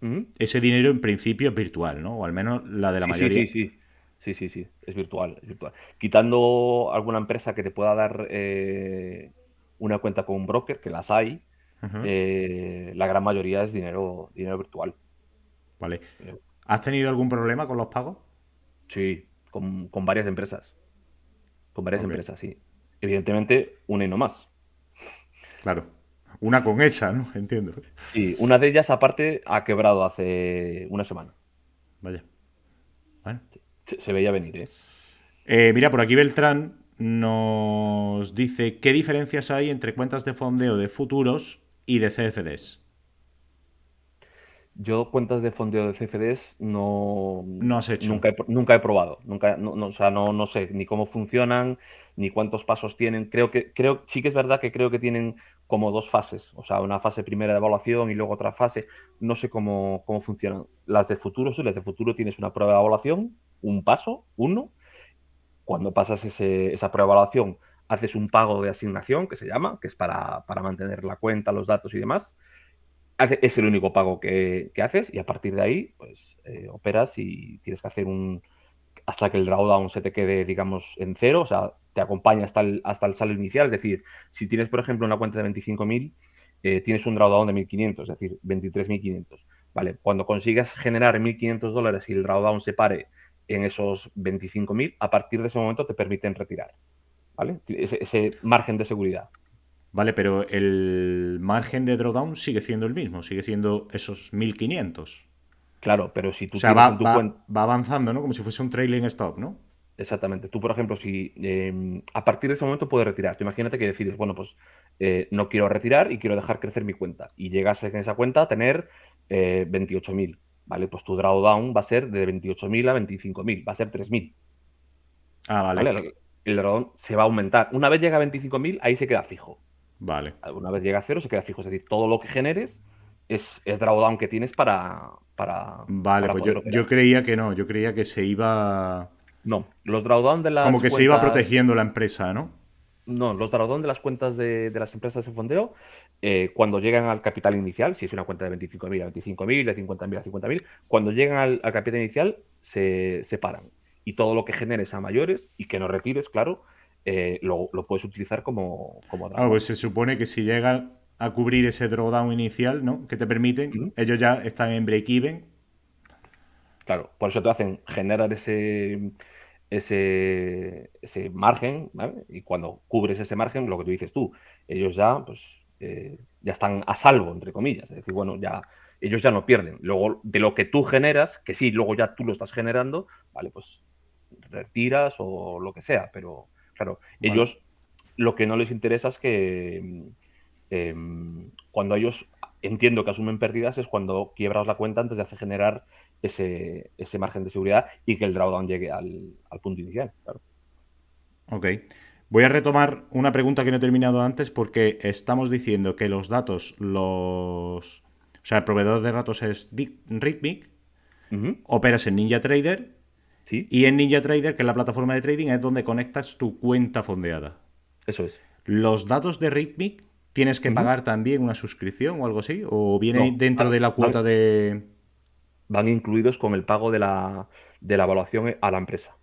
Ujú.
Ese dinero en principio es virtual, ¿no? O al menos la de la
Sí, sí,
mayoría.
sí, sí. Sí, sí, sí. Es virtual, es virtual. Quitando alguna empresa que te pueda dar una cuenta con un broker, que las hay,
Ujú.
la gran mayoría es dinero virtual.
Vale.
Eh,
¿Has tenido algún problema con los pagos?
Sí, con varias empresas. Con varias
Ok,
empresas, sí. Evidentemente, una y no más.
claro. Una con esa, ¿no? Entiendo.
Sí, una de ellas, aparte, ha quebrado hace una semana.
Vaya. Bueno.
Se veía venir, ¿eh?
Mira, por aquí Beltrán nos dice qué diferencias hay entre cuentas de fondeo de futuros y de CFDs.
Yo cuentas de fondeo de CFDs no,
No has hecho.
nunca he probado. Nunca, o sea, no sé ni cómo funcionan, ni cuántos pasos tienen. Sí que es verdad que creo que tienen como dos fases. O sea, una fase primera de evaluación y luego otra fase. No sé cómo funcionan. Las de futuro, sí, las de futuro tienes una prueba de evaluación, un paso, uno. Cuando pasas esa prueba de evaluación, haces un pago de asignación, que se llama, que es para mantener la cuenta, los datos y demás. Es el único pago que haces y a partir de ahí, pues operas y tienes que hacer hasta que el drawdown se te quede, digamos, en cero, o sea, te acompaña hasta el saldo inicial. Es decir, si tienes, por ejemplo, una cuenta de 25.000, tienes un drawdown de 1.500, es decir, 23.500. ¿Vale? Cuando consigas generar $1.500 y el drawdown se pare en esos 25.000, a partir de ese momento te permiten retirar. ¿Vale? Ese margen de seguridad.
Vale, pero el margen de drawdown sigue siendo el mismo, sigue siendo esos 1.500.
Claro, pero si tú
O sea,
tienes en tu cuenta...
va avanzando, ¿no? Como si fuese un trailing stop, ¿no?
Exactamente. Tú, por ejemplo, si a partir de ese momento puedes retirar. Tú imagínate que decides, bueno, pues no quiero retirar y quiero dejar crecer mi cuenta. Y llegas en esa cuenta a tener 28.000. ¿Vale? Pues tu drawdown va a ser de 28.000 a 25.000, va a ser 3.000.
Ah, vale.
¿Vale? El drawdown se va a aumentar. Una vez llega a 25.000, ahí se queda fijo.
Vale.
Una vez llega a cero, se queda fijo. Es decir, todo lo que generes es drawdown que tienes para
Vale, pues
poder
yo
operar.
creía que no, yo creía que se iba...
No, los drawdown de
Como
las
que se iba
cuentas...
protegiendo la empresa, ¿no?
No, los drawdown de las cuentas de las empresas de fondeo, cuando llegan al capital inicial, si es una cuenta de 25.000 a 25.000, de 50.000 a 50.000, cuando llegan al capital inicial se separan. Y todo lo que generes a mayores y que no retires, claro, lo puedes utilizar como
Ah,
drawdown.
pues se supone que si llegan a cubrir ese drawdown inicial, ¿no? Que te permiten,
Ujú.
ellos ya están en break-even.
Claro, por eso te hacen generar ese margen, ¿vale? Y cuando cubres ese margen, lo que tú dices tú, ellos ya, pues, ya están a salvo, entre comillas. Es decir, bueno, ya ellos ya no pierden. Luego, de lo que tú generas, que sí, luego ya tú lo estás generando, vale, pues retiras o lo que sea, pero claro,
Vale.
ellos lo que no les interesa es que cuando ellos entiendo que asumen pérdidas es cuando quiebras la cuenta antes de hacer generar ese margen de seguridad y que el drawdown llegue al punto inicial. Claro.
Ok. Voy a retomar una pregunta que no he terminado antes porque estamos diciendo que los datos los... O sea, el proveedor de datos es Rhythmic,
Ujú.
operas en NinjaTrader
Sí,
y en NinjaTrader, que es la plataforma de trading, es donde conectas tu cuenta fondeada.
eso es.
¿Los datos de Rhythmic tienes que
Ujú.
pagar también una suscripción o algo así? ¿O viene
No,
dentro de la cuota de...?
van incluidos con el pago de la evaluación a la empresa.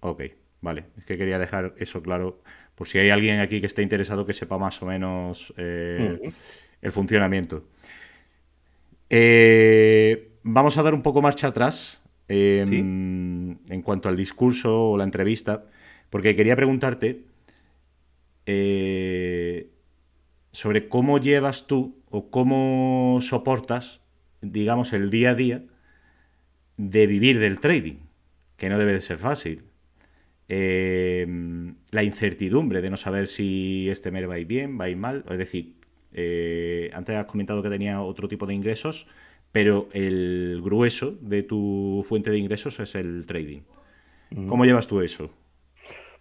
Ok, vale. Es que quería dejar eso claro por si hay alguien aquí que esté interesado que sepa más o menos
Ujú.
el funcionamiento. Vamos a dar un poco marcha atrás
Sí.
en cuanto al discurso o la entrevista, porque quería preguntarte eh, sobre cómo llevas tú o cómo soportas, digamos, el día a día de vivir del trading, que no debe de ser fácil. La incertidumbre de no saber si este mes va a ir bien, va a ir mal. Es decir, antes has comentado que tenía otro tipo de ingresos, pero el grueso de tu fuente de ingresos es el trading.
Ujú.
¿Cómo llevas tú eso?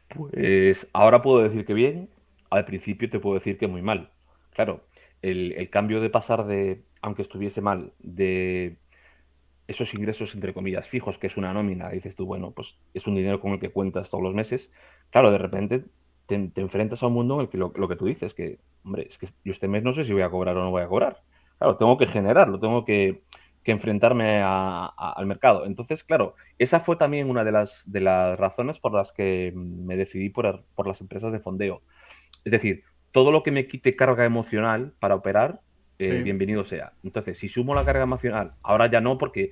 Pues ahora puedo decir que bien, al principio te puedo decir que muy mal. Claro, el cambio de pasar de, aunque estuviese mal, de esos ingresos, entre comillas, fijos, que es una nómina, dices tú, bueno, pues es un dinero con el que cuentas todos los meses. Claro, de repente te enfrentas a un mundo en el que lo que tú dices, que, hombre, es que yo este mes no sé si voy a cobrar o no voy a cobrar. Claro, tengo que generarlo, tengo que enfrentarme al mercado. Entonces, claro, esa fue también una de las razones por las que me decidí por las empresas de fondeo. Es decir, todo lo que me quite carga emocional para operar,
Sí.
bienvenido sea. Entonces, si sumo la carga emocional, ahora ya no, porque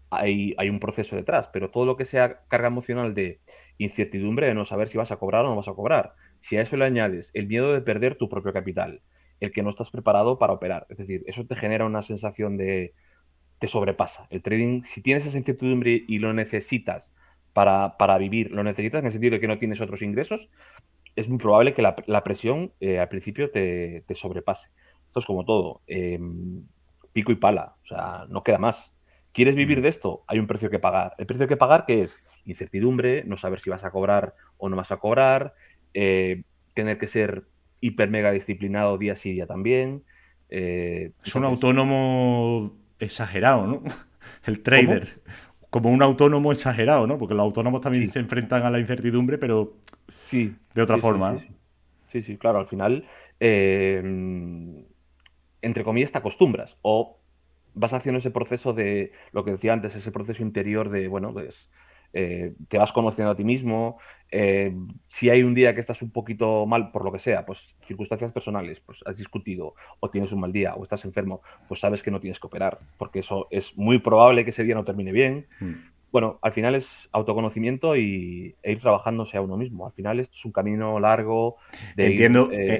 hay un proceso detrás, pero todo lo que sea carga emocional de incertidumbre de no saber si vas a cobrar o no vas a cobrar, si a eso le añades el miedo de perder tu propio capital, el que no estás preparado para operar, es decir, eso te genera una sensación te sobrepasa. El trading, si tienes esa incertidumbre y lo necesitas para vivir, lo necesitas en el sentido de que no tienes otros ingresos, es muy probable que la presión al principio te sobrepase. Esto es como todo, pico y pala, o sea, no queda más. ¿Quieres vivir
Mm.
de esto? Hay un precio que pagar. ¿El precio que pagar qué es? Incertidumbre, no saber si vas a cobrar o no vas a cobrar, tener que ser hiper mega disciplinado día sí día también.
Es un
Entonces,
autónomo exagerado, ¿no? El
¿cómo?
trader. Como un autónomo exagerado, ¿no? Porque los autónomos también
Sí,
se enfrentan a la incertidumbre, pero
sí,
de otra
sí, sí,
forma,
sí,
¿no?
sí. Sí, sí, claro, al final, eh, entre comillas, te acostumbras o vas haciendo ese proceso de lo que decía antes, ese proceso interior de, bueno, pues te vas conociendo a ti mismo. Si hay un día que estás un poquito mal por lo que sea, pues circunstancias personales, pues has discutido o tienes un mal día o estás enfermo, pues sabes que no tienes que operar, porque eso es muy probable que ese día no termine bien. Bueno, al final es autoconocimiento e ir trabajándose a uno mismo. Al final esto es un camino largo de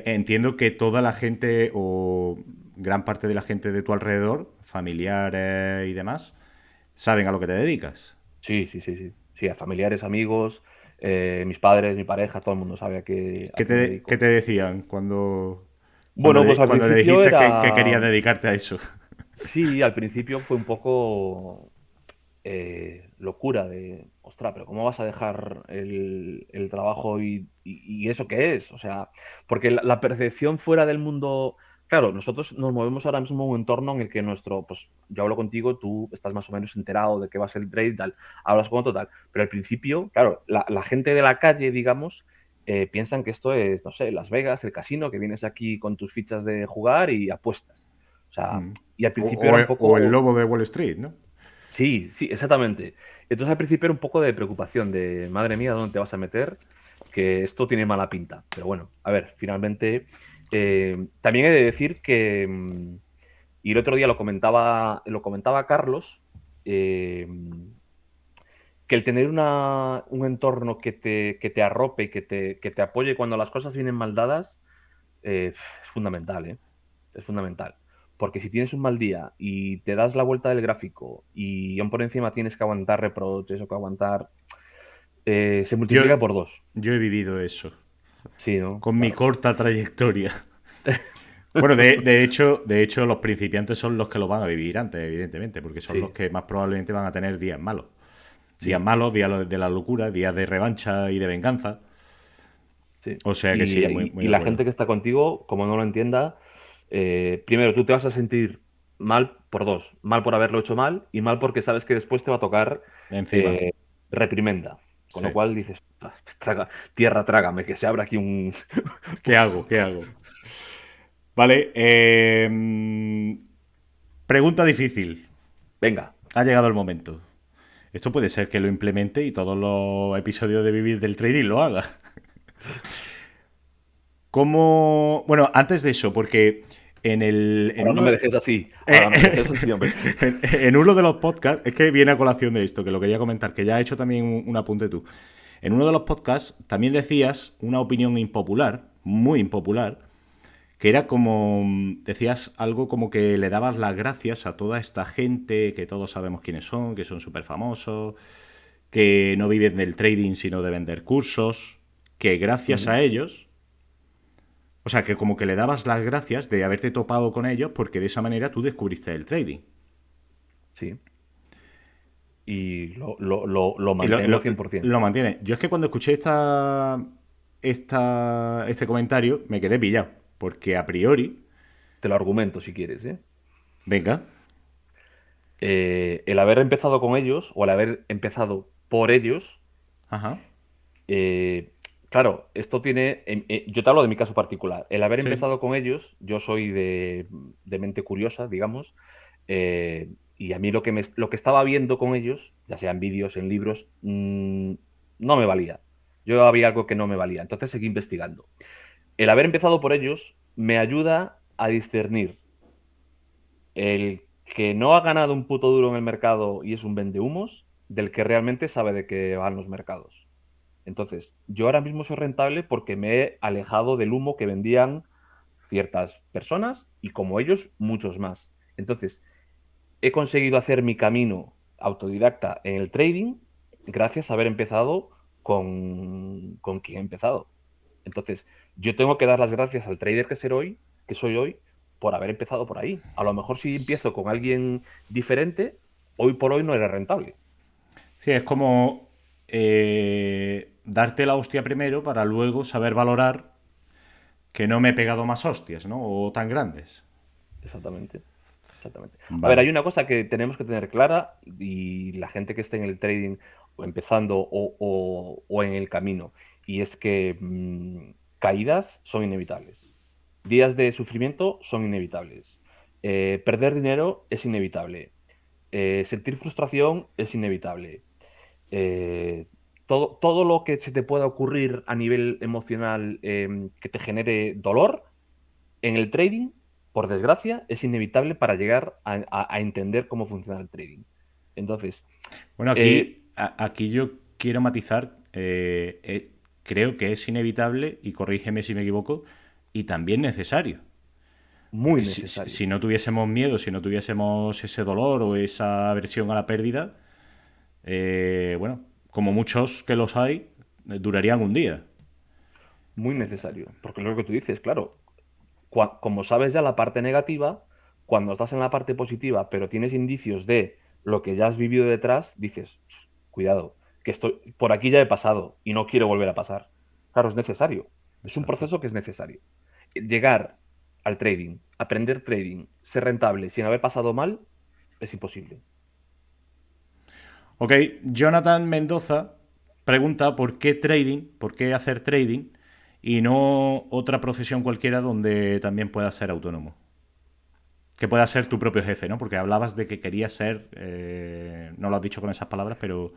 Entiendo que toda la gente o gran parte de la gente de tu alrededor, familiares y demás, saben a lo que te dedicas.
Sí, sí, sí, sí. Sí, a familiares, amigos, mis padres, mi pareja, todo el mundo sabe a qué me
¿Qué
dedico.
te decían cuando,
Bueno, pues al
cuando le
principio
dijiste que
era...
querías dedicarte a eso?
Sí, al principio fue un poco locura de, ostras, pero ¿cómo vas a dejar el trabajo y eso qué es? O sea, porque la percepción fuera del mundo, claro, nosotros nos movemos ahora mismo en un entorno en el que pues yo hablo contigo, tú estás más o menos enterado de qué va a ser el trade y tal, hablas con otro tal, pero al principio, claro, la gente de la calle, digamos, piensan que esto es, no sé, Las Vegas, el casino, que vienes aquí con tus fichas de jugar y apuestas. O sea, y al principio era un
O el
poco...
lobo de Wall Street, ¿no?
Sí, sí, exactamente. Entonces al principio era un poco de preocupación, de madre mía, ¿dónde te vas a meter? Que esto tiene mala pinta. Pero bueno, a ver, finalmente. También he de decir que, y el otro día lo comentaba Carlos, que el tener un entorno que te arrope y que te apoye cuando las cosas vienen mal dadas, es fundamental, ¿eh? Es fundamental. Porque si tienes un mal día y te das la vuelta del gráfico y aún por encima tienes que aguantar reproches o que aguantar, se
Yo,
multiplica por dos.
yo he vivido eso,
Sí, ¿no?
con mi
Claro.
corta trayectoria. Bueno, de hecho, los principiantes son los que lo van a vivir antes, evidentemente, porque son los
Sí,
que más probablemente van a tener días malos. Días
sí,
malos, días de la locura, días de revancha y de venganza.
sí.
O sea que
Y,
sí, muy,
y-
muy
y
de
la
acuerdo.
gente que está contigo, como no lo entienda, primero tú te vas a sentir mal por dos. Mal por haberlo hecho mal y mal porque sabes que después te va a tocar
Encima,
eh, reprimenda. Con
sí.
lo cual dices, "Ah, tierra, trágame, que se abra aquí un...
¿Qué hago? ¿Qué hago? Vale, pregunta difícil.
Venga,
Ha llegado el momento. Esto puede ser que lo implemente y todos los episodios de Vivir del Trading lo haga. ¿Cómo...? Bueno, antes de eso, porque en
ahora no
uno
me
de,
dejes así. Ahora no me dejes así, hombre.
en uno de los podcasts, es que viene a colación de esto, que lo quería comentar, que ya has hecho también un apunte tú. En uno de los podcasts también decías una opinión impopular, muy impopular, que era como, decías algo como que le dabas las gracias a toda esta gente, que todos sabemos quiénes son, que son súper famosos, que no viven del trading sino de vender cursos, que gracias
Ujú.
a ellos, o sea, que como que le dabas las gracias de haberte topado con ellos porque de esa manera tú descubriste el trading.
Sí. Y lo
Y
mantengo 100%.
lo mantiene. Yo es que cuando escuché este comentario me quedé pillado, porque a priori,
Te lo argumento si quieres, ¿eh?
venga,
El haber empezado con ellos o el haber empezado por ellos,
ajá,
eh, claro, esto tiene, yo te hablo de mi caso particular, el haber
sí,
empezado con ellos, yo soy de mente curiosa, digamos, y a mí lo que estaba viendo con ellos, ya sea en vídeos, en libros, no me valía. Yo había algo que no me valía, entonces seguí investigando. El haber empezado por ellos me ayuda a discernir el que no ha ganado un puto duro en el mercado y es un vendehumos del que realmente sabe de qué van los mercados. Entonces, yo ahora mismo soy rentable porque me he alejado del humo que vendían ciertas personas y como ellos, muchos más. Entonces, he conseguido hacer mi camino autodidacta en el trading gracias a haber empezado con quien he empezado. Entonces, yo tengo que dar las gracias al trader que soy hoy, por haber empezado por ahí. A lo mejor si empiezo con alguien diferente, hoy por hoy no era rentable.
sí, es como darte la hostia primero para luego saber valorar que no me he pegado más hostias, ¿no? O tan grandes.
Exactamente. Exactamente. A ver,
Vale.
hay una cosa que tenemos que tener clara y la gente que esté en el trading o empezando o en el camino, y es que caídas son inevitables. Días de sufrimiento son inevitables. Perder dinero es inevitable. Sentir frustración es inevitable. todo lo que se te pueda ocurrir a nivel emocional que te genere dolor, en el trading, por desgracia, es inevitable para llegar a entender cómo funciona el trading. Entonces,
bueno, aquí yo quiero matizar, creo que es inevitable, y corrígeme si me equivoco, y también necesario.
muy
Porque
necesario.
si no tuviésemos miedo, si no tuviésemos ese dolor o esa aversión a la pérdida, bueno, como muchos que los hay, durarían un día.
Muy necesario. Porque lo que tú dices, claro, como sabes ya la parte negativa, cuando estás en la parte positiva, pero tienes indicios de lo que ya has vivido detrás, dices, cuidado, que estoy por aquí ya he pasado y no quiero volver a pasar. Claro, es necesario. Es un
Exacto.
proceso que es necesario. Llegar al trading, aprender trading, ser rentable sin haber pasado mal, es imposible.
Ok, Jonathan Mendoza pregunta por qué trading, por qué hacer trading y no otra profesión cualquiera donde también puedas ser autónomo. Que puedas ser tu propio jefe, ¿no? Porque hablabas de que querías ser, no lo has dicho con esas palabras, pero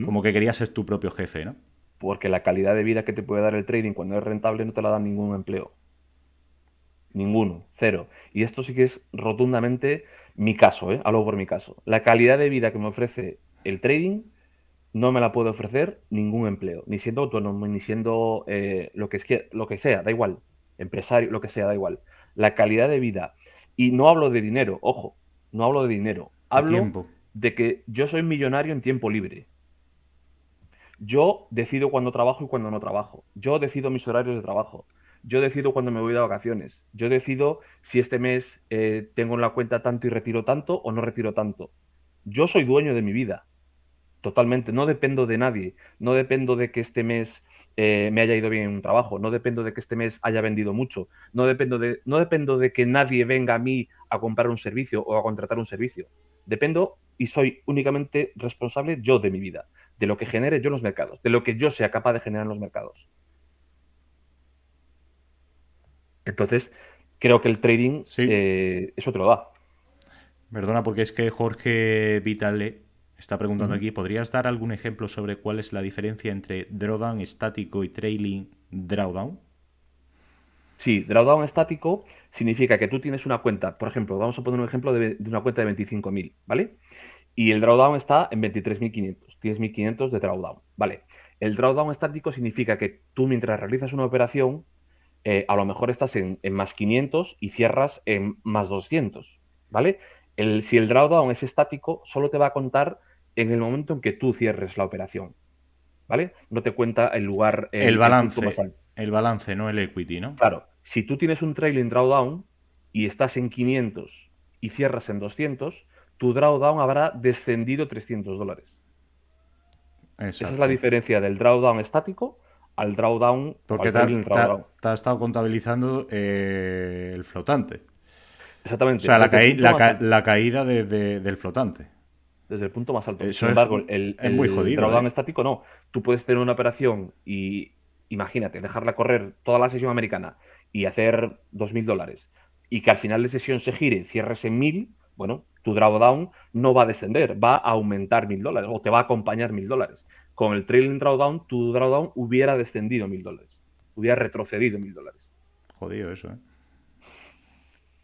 como que querías ser tu propio jefe, ¿no?
Porque la calidad de vida que te puede dar el trading cuando es rentable no te la da ningún empleo. Ninguno, cero. Y esto sí que es rotundamente mi caso, ¿eh? Hablo por mi caso. La calidad de vida que me ofrece el trading no me la puede ofrecer ningún empleo, ni siendo autónomo, ni siendo lo que sea, da igual, empresario, lo que sea, da igual. La calidad de vida, y no hablo de dinero, ojo, no hablo de dinero,
De
hablo
tiempo.
de que yo soy millonario en tiempo libre. Yo decido cuándo trabajo y cuándo no trabajo. Yo decido mis horarios de trabajo. Yo decido cuándo me voy de vacaciones. Yo decido si este mes tengo en la cuenta tanto y retiro tanto o no retiro tanto. Yo soy dueño de mi vida, totalmente. No dependo de nadie. No dependo de que este mes me haya ido bien en un trabajo. No dependo de que este mes haya vendido mucho. No dependo de que nadie venga a mí a comprar un servicio o a contratar un servicio. Dependo y soy únicamente responsable yo de mi vida, de lo que genere yo en los mercados, de lo que yo sea capaz de generar en los mercados. Entonces, creo que el trading
Sí.
eso te lo da.
Perdona, porque es que Jorge Vitale está preguntando
Ujú.
aquí, ¿podrías dar algún ejemplo sobre cuál es la diferencia entre drawdown estático y trailing drawdown?
Sí, drawdown estático significa que tú tienes una cuenta, por ejemplo, vamos a poner un ejemplo de una cuenta de 25.000, ¿vale? Y el drawdown está en 23.500, 10.500 de drawdown, ¿vale? El drawdown estático significa que tú mientras realizas una operación, a lo mejor estás en más 500 y cierras en más 200, ¿vale? Si el drawdown es estático, solo te va a contar en el momento en que tú cierres la operación, ¿vale? No te cuenta el lugar, el punto más alto.
El balance, no el equity, ¿no?
Claro, si tú tienes un trailing drawdown y estás en 500 y cierras en 200, tu drawdown habrá descendido $300. Esa es la
Exacto.
diferencia del drawdown estático al drawdown o
Porque
al trailing drawdown.
te ha estado contabilizando el flotante. O
Exactamente,
sea,
desde el punto más alto.
la caída del flotante.
Desde el punto más alto. Sin
Eso
embargo, el,
es muy
el
jodido,
drawdown
¿eh?
estático no. Tú puedes tener una operación y, imagínate, dejarla correr toda la sesión americana y hacer $2.000 y que al final de sesión se gire, cierres en 1.000, bueno, tu drawdown no va a descender, va a aumentar $1.000 o te va a acompañar $1.000. Con el trailing drawdown, tu drawdown hubiera descendido $1.000, hubiera retrocedido $1.000.
Jodido eso, ¿eh?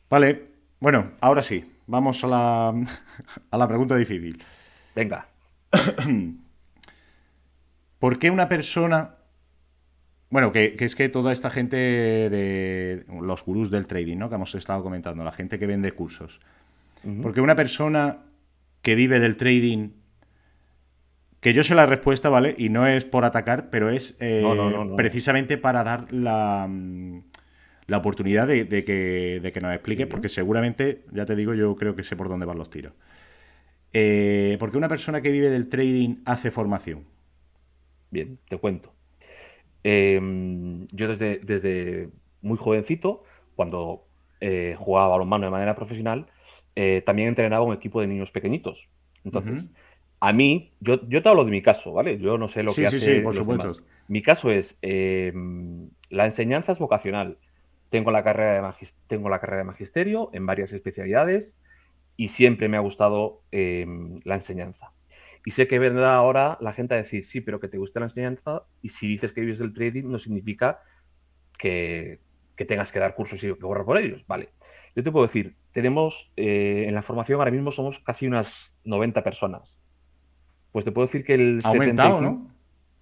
Vale, bueno, ahora sí. Vamos a a la pregunta difícil.
Venga.
¿Por qué una persona... Bueno, que es que toda esta gente de los gurús del trading, ¿no? Que hemos estado comentando, la gente que vende cursos.
Uh-huh.
Porque una persona que vive del trading, que yo sé la respuesta, ¿vale? Y no es por atacar, pero es
No.
precisamente para dar la oportunidad de que nos expliques,
Uh-huh.
porque seguramente, ya te digo, yo creo que sé por dónde van los tiros. ¿Por qué una persona que vive del trading hace formación?
Bien, te cuento. Yo desde muy jovencito, cuando jugaba balonmano de manera profesional, también entrenaba un equipo de niños pequeñitos.
Ujú.
Entonces, a mí, yo te hablo de mi caso, ¿vale? Yo no sé lo que
Sí, sí, sí,
hace
por
los
supuesto.
demás. Mi caso es, la enseñanza es vocacional. Tengo la carrera de magisterio en varias especialidades y siempre me ha gustado la enseñanza. Y sé que vendrá ahora la gente a decir, sí, pero que te gusta la enseñanza, y si dices que vives del trading no significa que tengas que dar cursos y que correr por ellos. Vale. Yo te puedo decir, tenemos en la formación ahora mismo somos casi unas 90 personas. Pues te puedo decir que el
Ha aumentado,
75...
¿no?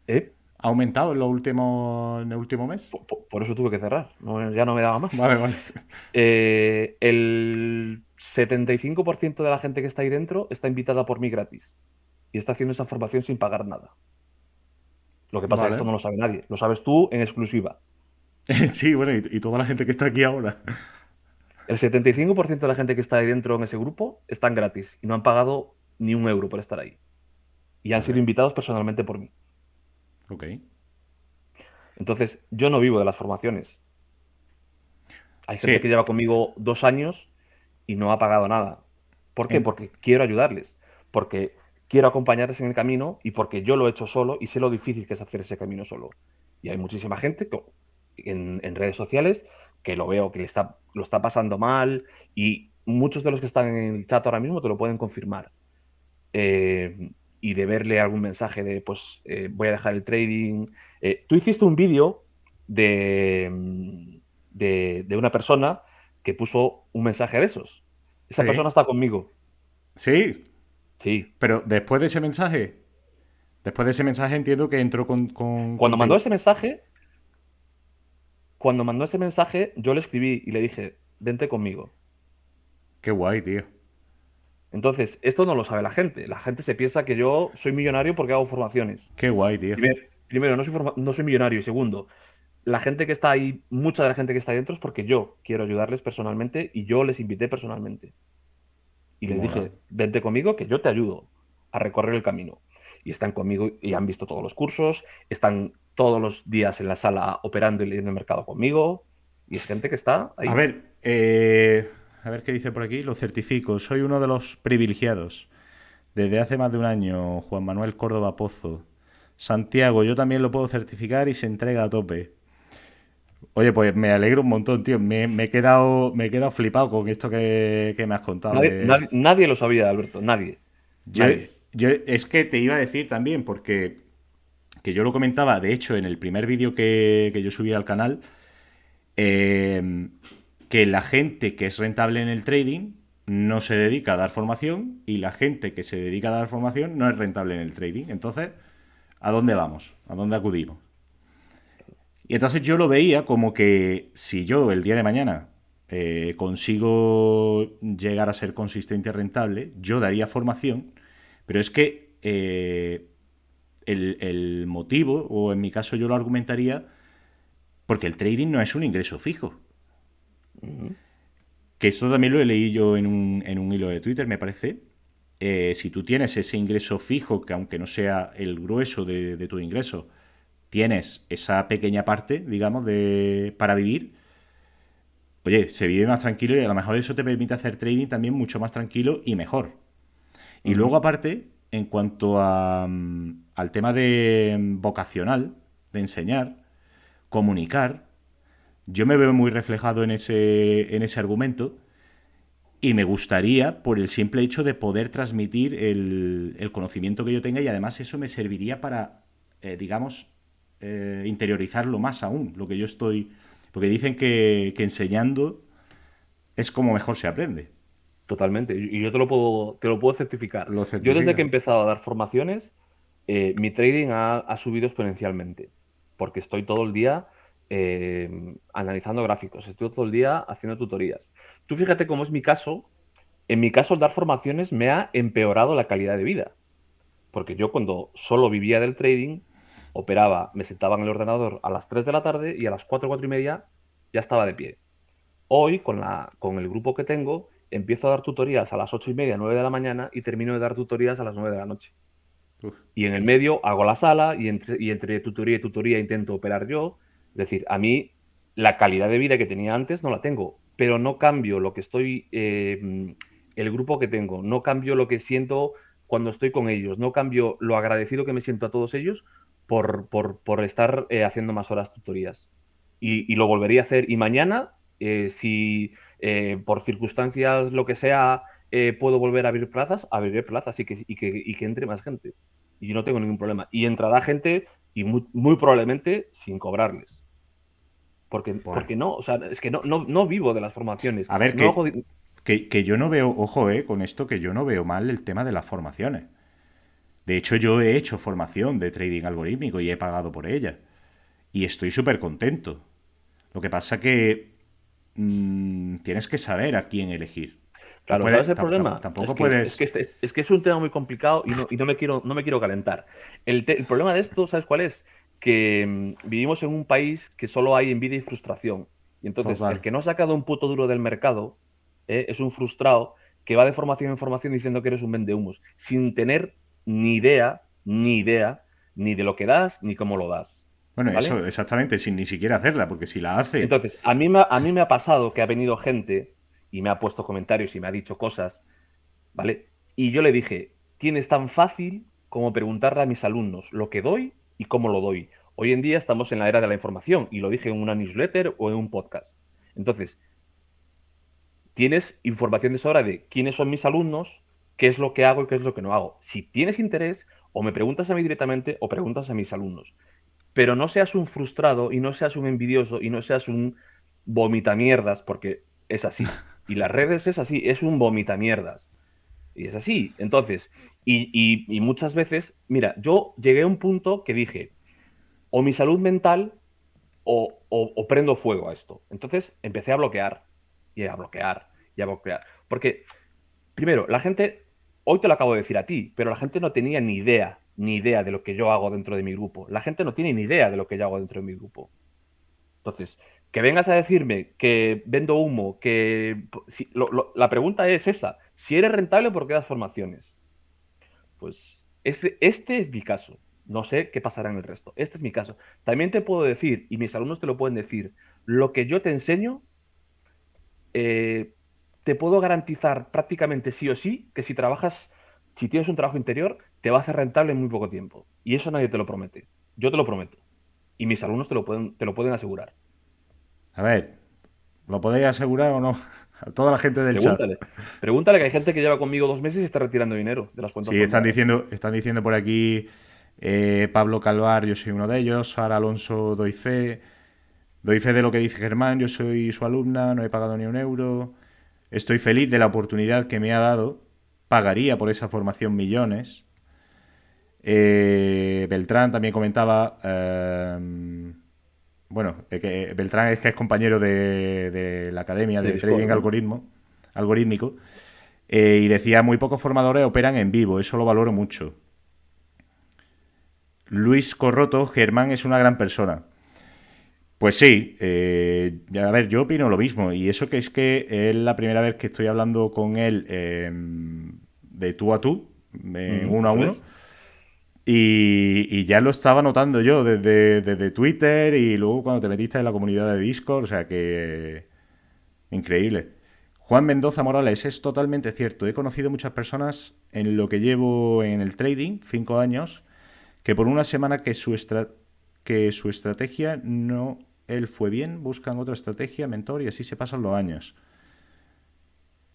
¿Eh?
¿Ha aumentado en el último mes?
Por eso tuve que cerrar, ya no me daba más.
Vale, vale.
El 75% de la gente que está ahí dentro está invitada por mí gratis y está haciendo esa formación sin pagar nada. Lo que pasa es que
Vale.
esto no lo sabe nadie, lo sabes tú en exclusiva.
Sí, bueno, y toda la gente que está aquí ahora.
El 75% de la gente que está ahí dentro en ese grupo están gratis y no han pagado ni un euro por estar ahí. Y han sido
Vale.
invitados personalmente por mí.
Ok.
Entonces, yo no vivo de las formaciones. Hay gente que
Sí,
lleva conmigo 2 años y no ha pagado nada. ¿Por qué?
en-
Porque quiero ayudarles, porque quiero acompañarles en el camino y porque yo lo he hecho solo y sé lo difícil que es hacer ese camino solo. Y hay muchísima gente en redes sociales que lo veo, que lo está pasando mal y muchos de los que están en el chat ahora mismo te lo pueden confirmar. Y de verle algún mensaje de, pues, voy a dejar el trading. Tú hiciste un vídeo de una persona que puso un mensaje de esos. Esa persona
sí,
está conmigo.
sí.
Sí.
Pero después de ese mensaje entiendo que entró
Cuando mandó
contigo.
ese mensaje, cuando mandó ese mensaje, yo le escribí y le dije, vente conmigo.
Qué guay, tío.
Entonces, esto no lo sabe la gente. La gente se piensa que yo soy millonario porque hago formaciones.
Qué guay, tío.
Primero, no soy millonario. Y segundo, la gente que está ahí, mucha de la gente que está ahí dentro es porque yo quiero ayudarles personalmente y yo les invité personalmente. Y les
Mola.
dije, vente conmigo que yo te ayudo a recorrer el camino. Y están conmigo y han visto todos los cursos, están todos los días en la sala operando y en el mercado conmigo. Y es gente que está ahí.
A ver qué dice por aquí. Lo certifico. Soy uno de los privilegiados. Desde hace más de un año, Juan Manuel Córdoba Pozo. Santiago, yo también lo puedo certificar y se entrega a tope. Oye, pues me alegro un montón, tío. Me he quedado flipado con esto que me has contado.
Nadie lo sabía, Alberto, nadie.
Yo,
Nadie.
yo es que te iba a decir también, porque que yo lo comentaba, de hecho, en el primer vídeo que yo subí al canal, eh, que la gente que es rentable en el trading no se dedica a dar formación y la gente que se dedica a dar formación no es rentable en el trading. Entonces, ¿a dónde vamos? ¿A dónde acudimos? Y entonces yo lo veía como que si yo el día de mañana consigo llegar a ser consistente y rentable, yo daría formación, pero es que el motivo, o en mi caso yo lo argumentaría, porque el trading no es un ingreso fijo.
Ujú.
Que esto también lo he leído yo en un hilo de Twitter, me parece. Si tú tienes ese ingreso fijo, que aunque no sea el grueso de tu ingreso, tienes esa pequeña parte, digamos, para vivir, oye, se vive más tranquilo y a lo mejor eso te permite hacer trading también mucho más tranquilo y mejor. Y luego,
Ujú.
aparte, en cuanto al tema de vocacional, de enseñar, comunicar, yo me veo muy reflejado en ese argumento y me gustaría, por el simple hecho de poder transmitir el conocimiento que yo tenga y además eso me serviría para, digamos, interiorizarlo más aún, lo que yo estoy... Porque dicen que enseñando es como mejor se aprende.
Totalmente. Y yo te lo puedo certificar.
Lo
Yo desde que he
certifican.
empezado a dar formaciones, mi trading ha subido exponencialmente, porque estoy todo el día analizando gráficos, estoy todo el día haciendo tutorías. Tú fíjate cómo es mi caso. En mi caso, el dar formaciones me ha empeorado la calidad de vida, porque yo cuando solo vivía del trading, operaba, me sentaba en el ordenador a las 3 de la tarde y a las 4, 4 y media ya estaba de pie. Hoy, con el grupo que tengo, empiezo a dar tutorías a las 8:30, 9 de la mañana y termino de dar tutorías a las 9 de la noche.
Uf.
Y en el medio hago la sala y entre tutoría y tutoría intento operar yo. Es decir, a mí la calidad de vida que tenía antes no la tengo, pero no cambio lo que estoy, el grupo que tengo, no cambio lo que siento cuando estoy con ellos, no cambio lo agradecido que me siento a todos ellos por estar haciendo más horas tutorías. Y lo volvería a hacer. Y mañana, si por circunstancias, lo que sea, puedo volver a abrir plazas y que entre más gente. Y yo no tengo ningún problema. Y entrará gente y muy probablemente sin cobrarles. Porque no, o sea, es que no vivo de las formaciones.
A ver,
no
que yo no veo, ojo, con esto, que yo no veo mal el tema de las formaciones. De hecho, yo he hecho formación de trading algorítmico y he pagado por ella. Y estoy súper contento. Lo que pasa que tienes que saber a quién elegir.
Claro, ¿sabes el problema?
Tampoco puedes...
Es que es un tema muy complicado y no me quiero calentar. El problema de esto, ¿sabes cuál es? Que vivimos en un país que solo hay envidia y frustración. Y entonces,
Total.
el que no ha sacado un puto duro del mercado es un frustrado que va de formación en formación diciendo que eres un vendehumos, sin tener ni idea ni de lo que das ni cómo lo das.
Bueno,
¿Vale?
eso, exactamente, sin ni siquiera hacerla, porque si la hace...
Entonces, a mí me ha pasado que ha venido gente y me ha puesto comentarios y me ha dicho cosas, ¿vale? Y yo le dije, tienes tan fácil como preguntarle a mis alumnos lo que doy y cómo lo doy. Hoy en día estamos en la era de la información y lo dije en una newsletter o en un podcast. Entonces, tienes información de sobra de quiénes son mis alumnos, qué es lo que hago y qué es lo que no hago. Si tienes interés, o me preguntas a mí directamente o preguntas a mis alumnos. Pero no seas un frustrado y no seas un envidioso y no seas un vomitamierdas, porque es así. Y las redes es así, es un vomitamierdas. Y es así. Entonces, y muchas veces, mira, yo llegué a un punto que dije, o mi salud mental o prendo fuego a esto. Entonces empecé a bloquear y a bloquear y a bloquear. Porque, primero, la gente, hoy te lo acabo de decir a ti, pero la gente no tenía ni idea de lo que yo hago dentro de mi grupo. La gente no tiene ni idea de lo que yo hago dentro de mi grupo. Entonces, que vengas a decirme que vendo humo, la pregunta es esa. Si eres rentable, ¿por qué das formaciones? Pues este es mi caso. No sé qué pasará en el resto. Este es mi caso. También te puedo decir, y mis alumnos te lo pueden decir, lo que yo te enseño, te puedo garantizar prácticamente sí o sí que si tienes un trabajo interior, te va a hacer rentable en muy poco tiempo. Y eso nadie te lo promete. Yo te lo prometo. Y mis alumnos te lo pueden asegurar.
A ver, ¿lo podéis asegurar o no? A toda la gente del chat.
Pregúntale que hay gente que lleva conmigo 2 meses y está retirando dinero de las cuentas.
Sí, están diciendo por aquí Pablo Calvar, yo soy uno de ellos. Sara Alonso, doy fe. Doy fe de lo que dice Germán, yo soy su alumna, no he pagado ni un euro. Estoy feliz de la oportunidad que me ha dado. Pagaría por esa formación millones. Beltrán también comentaba... que Beltrán es compañero de la Academia de Trading Algorítmico. Y decía, muy pocos formadores operan en vivo, eso lo valoro mucho. Luis Corroto, Germán es una gran persona. Pues sí, a ver, yo opino lo mismo. Y eso que es la primera vez que estoy hablando con él de tú a tú, uno a uno. Y ya lo estaba notando yo desde Twitter y luego cuando te metiste en la comunidad de Discord, o sea que... Increíble. Juan Mendoza Morales, es totalmente cierto. He conocido muchas personas en lo que llevo en el trading, 5 años, que por una semana que su estrategia no él fue bien, buscan otra estrategia, mentor, y así se pasan los años.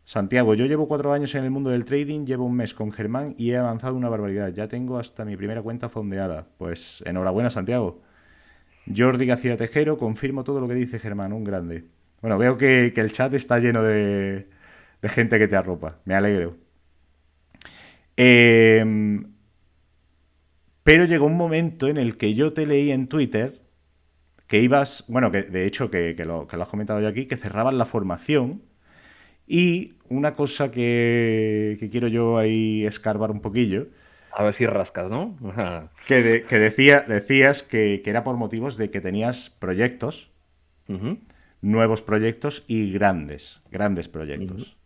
Santiago, yo llevo 4 años en el mundo del trading, llevo un mes con Germán y he avanzado una barbaridad. Ya tengo hasta mi primera cuenta fondeada. Pues enhorabuena, Santiago. Jordi García Tejero, confirmo todo lo que dice Germán, un grande. Bueno, veo que el chat está lleno de gente que te arropa. Me alegro. Pero llegó un momento en el que yo te leí en Twitter que ibas... Bueno, que de hecho que lo has comentado ya aquí, que cerraban la formación. Y una cosa que quiero yo ahí escarbar un poquillo.
A ver si rascas, ¿no?
que decías que era por motivos de que tenías proyectos, nuevos proyectos y grandes proyectos.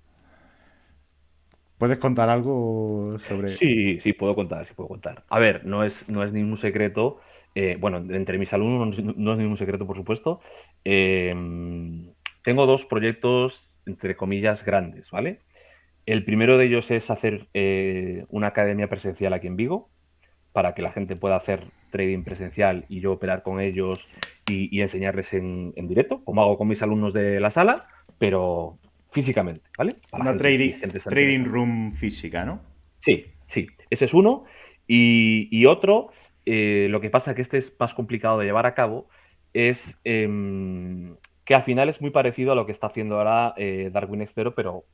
¿Puedes contar algo sobre...?
Sí, puedo contar. A ver, no es ningún secreto. Bueno, entre mis alumnos no es ningún secreto, por supuesto. Tengo 2 proyectos, entre comillas, grandes, ¿vale? El primero de ellos es hacer una academia presencial aquí en Vigo para que la gente pueda hacer trading presencial y yo operar con ellos y enseñarles en directo, como hago con mis alumnos de la sala, pero físicamente, ¿vale? Para
Una
gente
trading room física, ¿no?
Sí, sí, ese es uno. Y otro, lo que pasa que este es más complicado de llevar a cabo, es que al final es muy parecido a lo que está haciendo ahora Darwin Extero, pero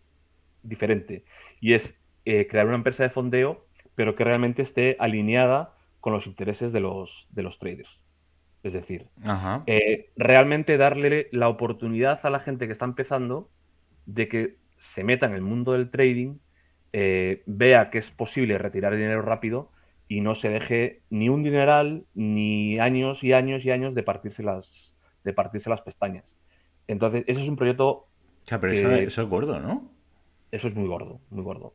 diferente. Y es crear una empresa de fondeo, pero que realmente esté alineada con los intereses de los traders. Es decir,
Ajá.
realmente darle la oportunidad a la gente que está empezando de que se meta en el mundo del trading, vea que es posible retirar dinero rápido y no se deje ni un dineral ni años y años y años de partirse las pestañas. Entonces, eso es un proyecto
O sea, pero
que
eso es gordo, ¿no?
eso es muy gordo, muy gordo.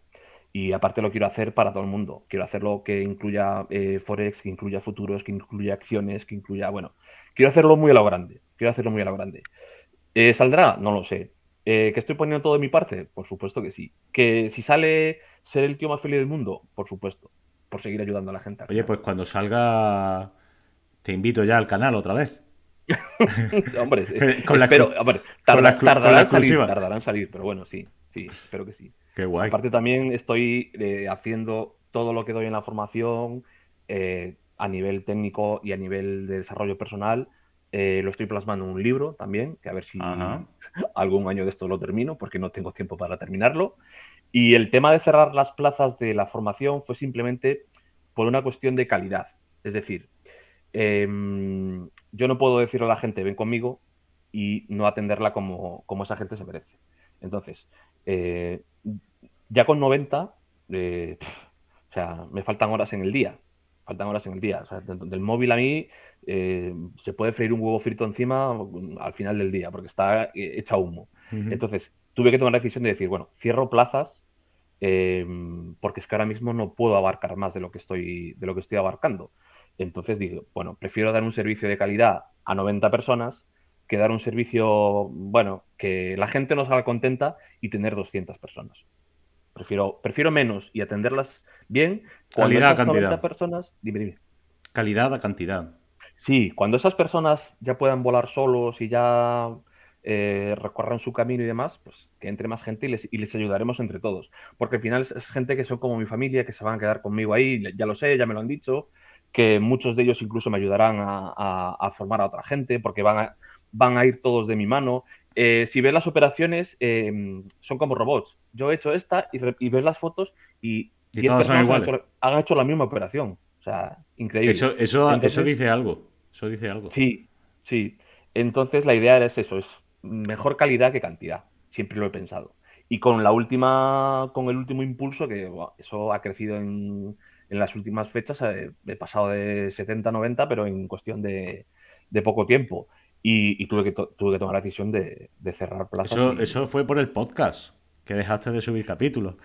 Y aparte lo quiero hacer para todo el mundo. Quiero hacerlo que incluya Forex, que incluya futuros, que incluya acciones, que incluya, bueno, quiero hacerlo muy a lo grande. Quiero hacerlo muy a lo grande. ¿Saldrá? No lo sé. ¿Que estoy poniendo todo de mi parte? Por supuesto que sí. ¿Que si sale ser el tío más feliz del mundo? Por supuesto. Por seguir ayudando a la gente al
Oye,
final.
pues cuando salga, te invito ya al canal otra vez.
Hombre,
Con la,
espero, hombre,
con la
tardará
exclusiva.
en salir, pero bueno, sí, sí, espero que sí.
Qué guay.
Aparte también estoy haciendo todo lo que doy en la formación a nivel técnico y a nivel de desarrollo personal. Lo estoy plasmando en un libro también, que a ver
Ajá.
si algún año de esto lo termino, porque no tengo tiempo para terminarlo. Y el tema de cerrar las plazas de la formación fue simplemente por una cuestión de calidad. Es decir, yo no puedo decirle a la gente, ven conmigo, y no atenderla como esa gente se merece. Entonces, ya con 90, o sea, me faltan horas en el día. Faltan horas en el día. O sea, del móvil a mí se puede freír un huevo frito encima al final del día, porque está hecha humo.
Ujú.
Entonces, tuve que tomar la decisión de decir, bueno, cierro plazas porque es que ahora mismo no puedo abarcar más de lo que estoy abarcando. Entonces digo, bueno, prefiero dar un servicio de calidad a 90 personas que dar un servicio, bueno, que la gente no salga contenta y tener 200 personas. Prefiero menos y atenderlas bien cuando
Calidad a
esas 90
cantidad.
personas, dime.
Calidad a cantidad.
Sí, cuando esas personas ya puedan volar solos y ya recorran su camino y demás, pues que entre más gente y les ayudaremos entre todos. Porque al final es gente que son como mi familia, que se van a quedar conmigo ahí, ya lo sé, ya me lo han dicho, que muchos de ellos incluso me ayudarán a formar a otra gente, porque van a ir todos de mi mano. Si ves las operaciones, son como robots. Yo he hecho esta y ves las fotos y
Y
10
todos son
personas
iguales.
han hecho la misma operación. O sea, increíble.
Eso
Entonces,
dice algo. Eso dice algo.
sí, sí. Entonces la idea era eso, es mejor calidad que cantidad. Siempre lo he pensado. Y con el último impulso, que buah, eso ha crecido en las últimas fechas, he pasado de 70 a 90, pero en cuestión de poco tiempo. Y tuve que tomar la decisión de cerrar plazas
Eso fue por el podcast, que dejaste de subir capítulos.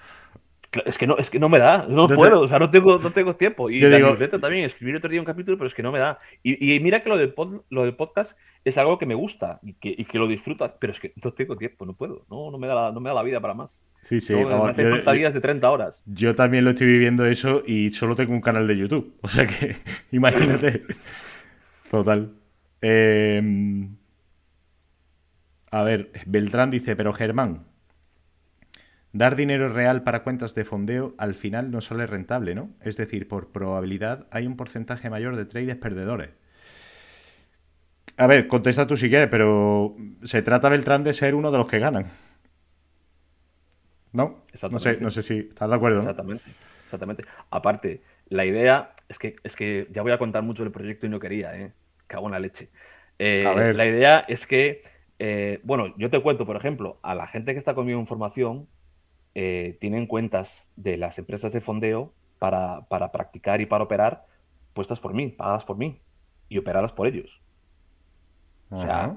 Es que no me da, no
No
puedo,
te-
o sea, no tengo tiempo. Y
Yo
la
digo,
newsletter también, escribir otro día un capítulo, pero es que no me da. Y mira que lo del podcast es algo que me gusta y que lo disfruto, pero es que no tengo tiempo, no puedo, no no me da la vida para más.
sí, sí,
Me
vamos,
hacen falta días de 30 horas.
yo también lo estoy viviendo eso y solo tengo un canal de YouTube. O sea que, imagínate. Total. Eh, a ver, Beltrán dice, pero Germán, dar dinero real para cuentas de fondeo al final no solo es rentable, ¿no? Es decir, por probabilidad hay un porcentaje mayor de traders perdedores. A ver, contesta tú si quieres, pero se trata Beltrán de ser uno de los que ganan, ¿no? No
Exactamente,
sé si estás de acuerdo, ¿no?
exactamente, exactamente. Aparte, la idea es que ya voy a contar mucho del proyecto y no quería, ¿eh? Cago en la leche.
A ver,
La idea es que, bueno, yo te cuento, por ejemplo, a la gente que está conmigo en formación, tienen cuentas de las empresas de fondeo para practicar y para operar puestas por mí, pagadas por mí y operadas por ellos. O sea,
ajá.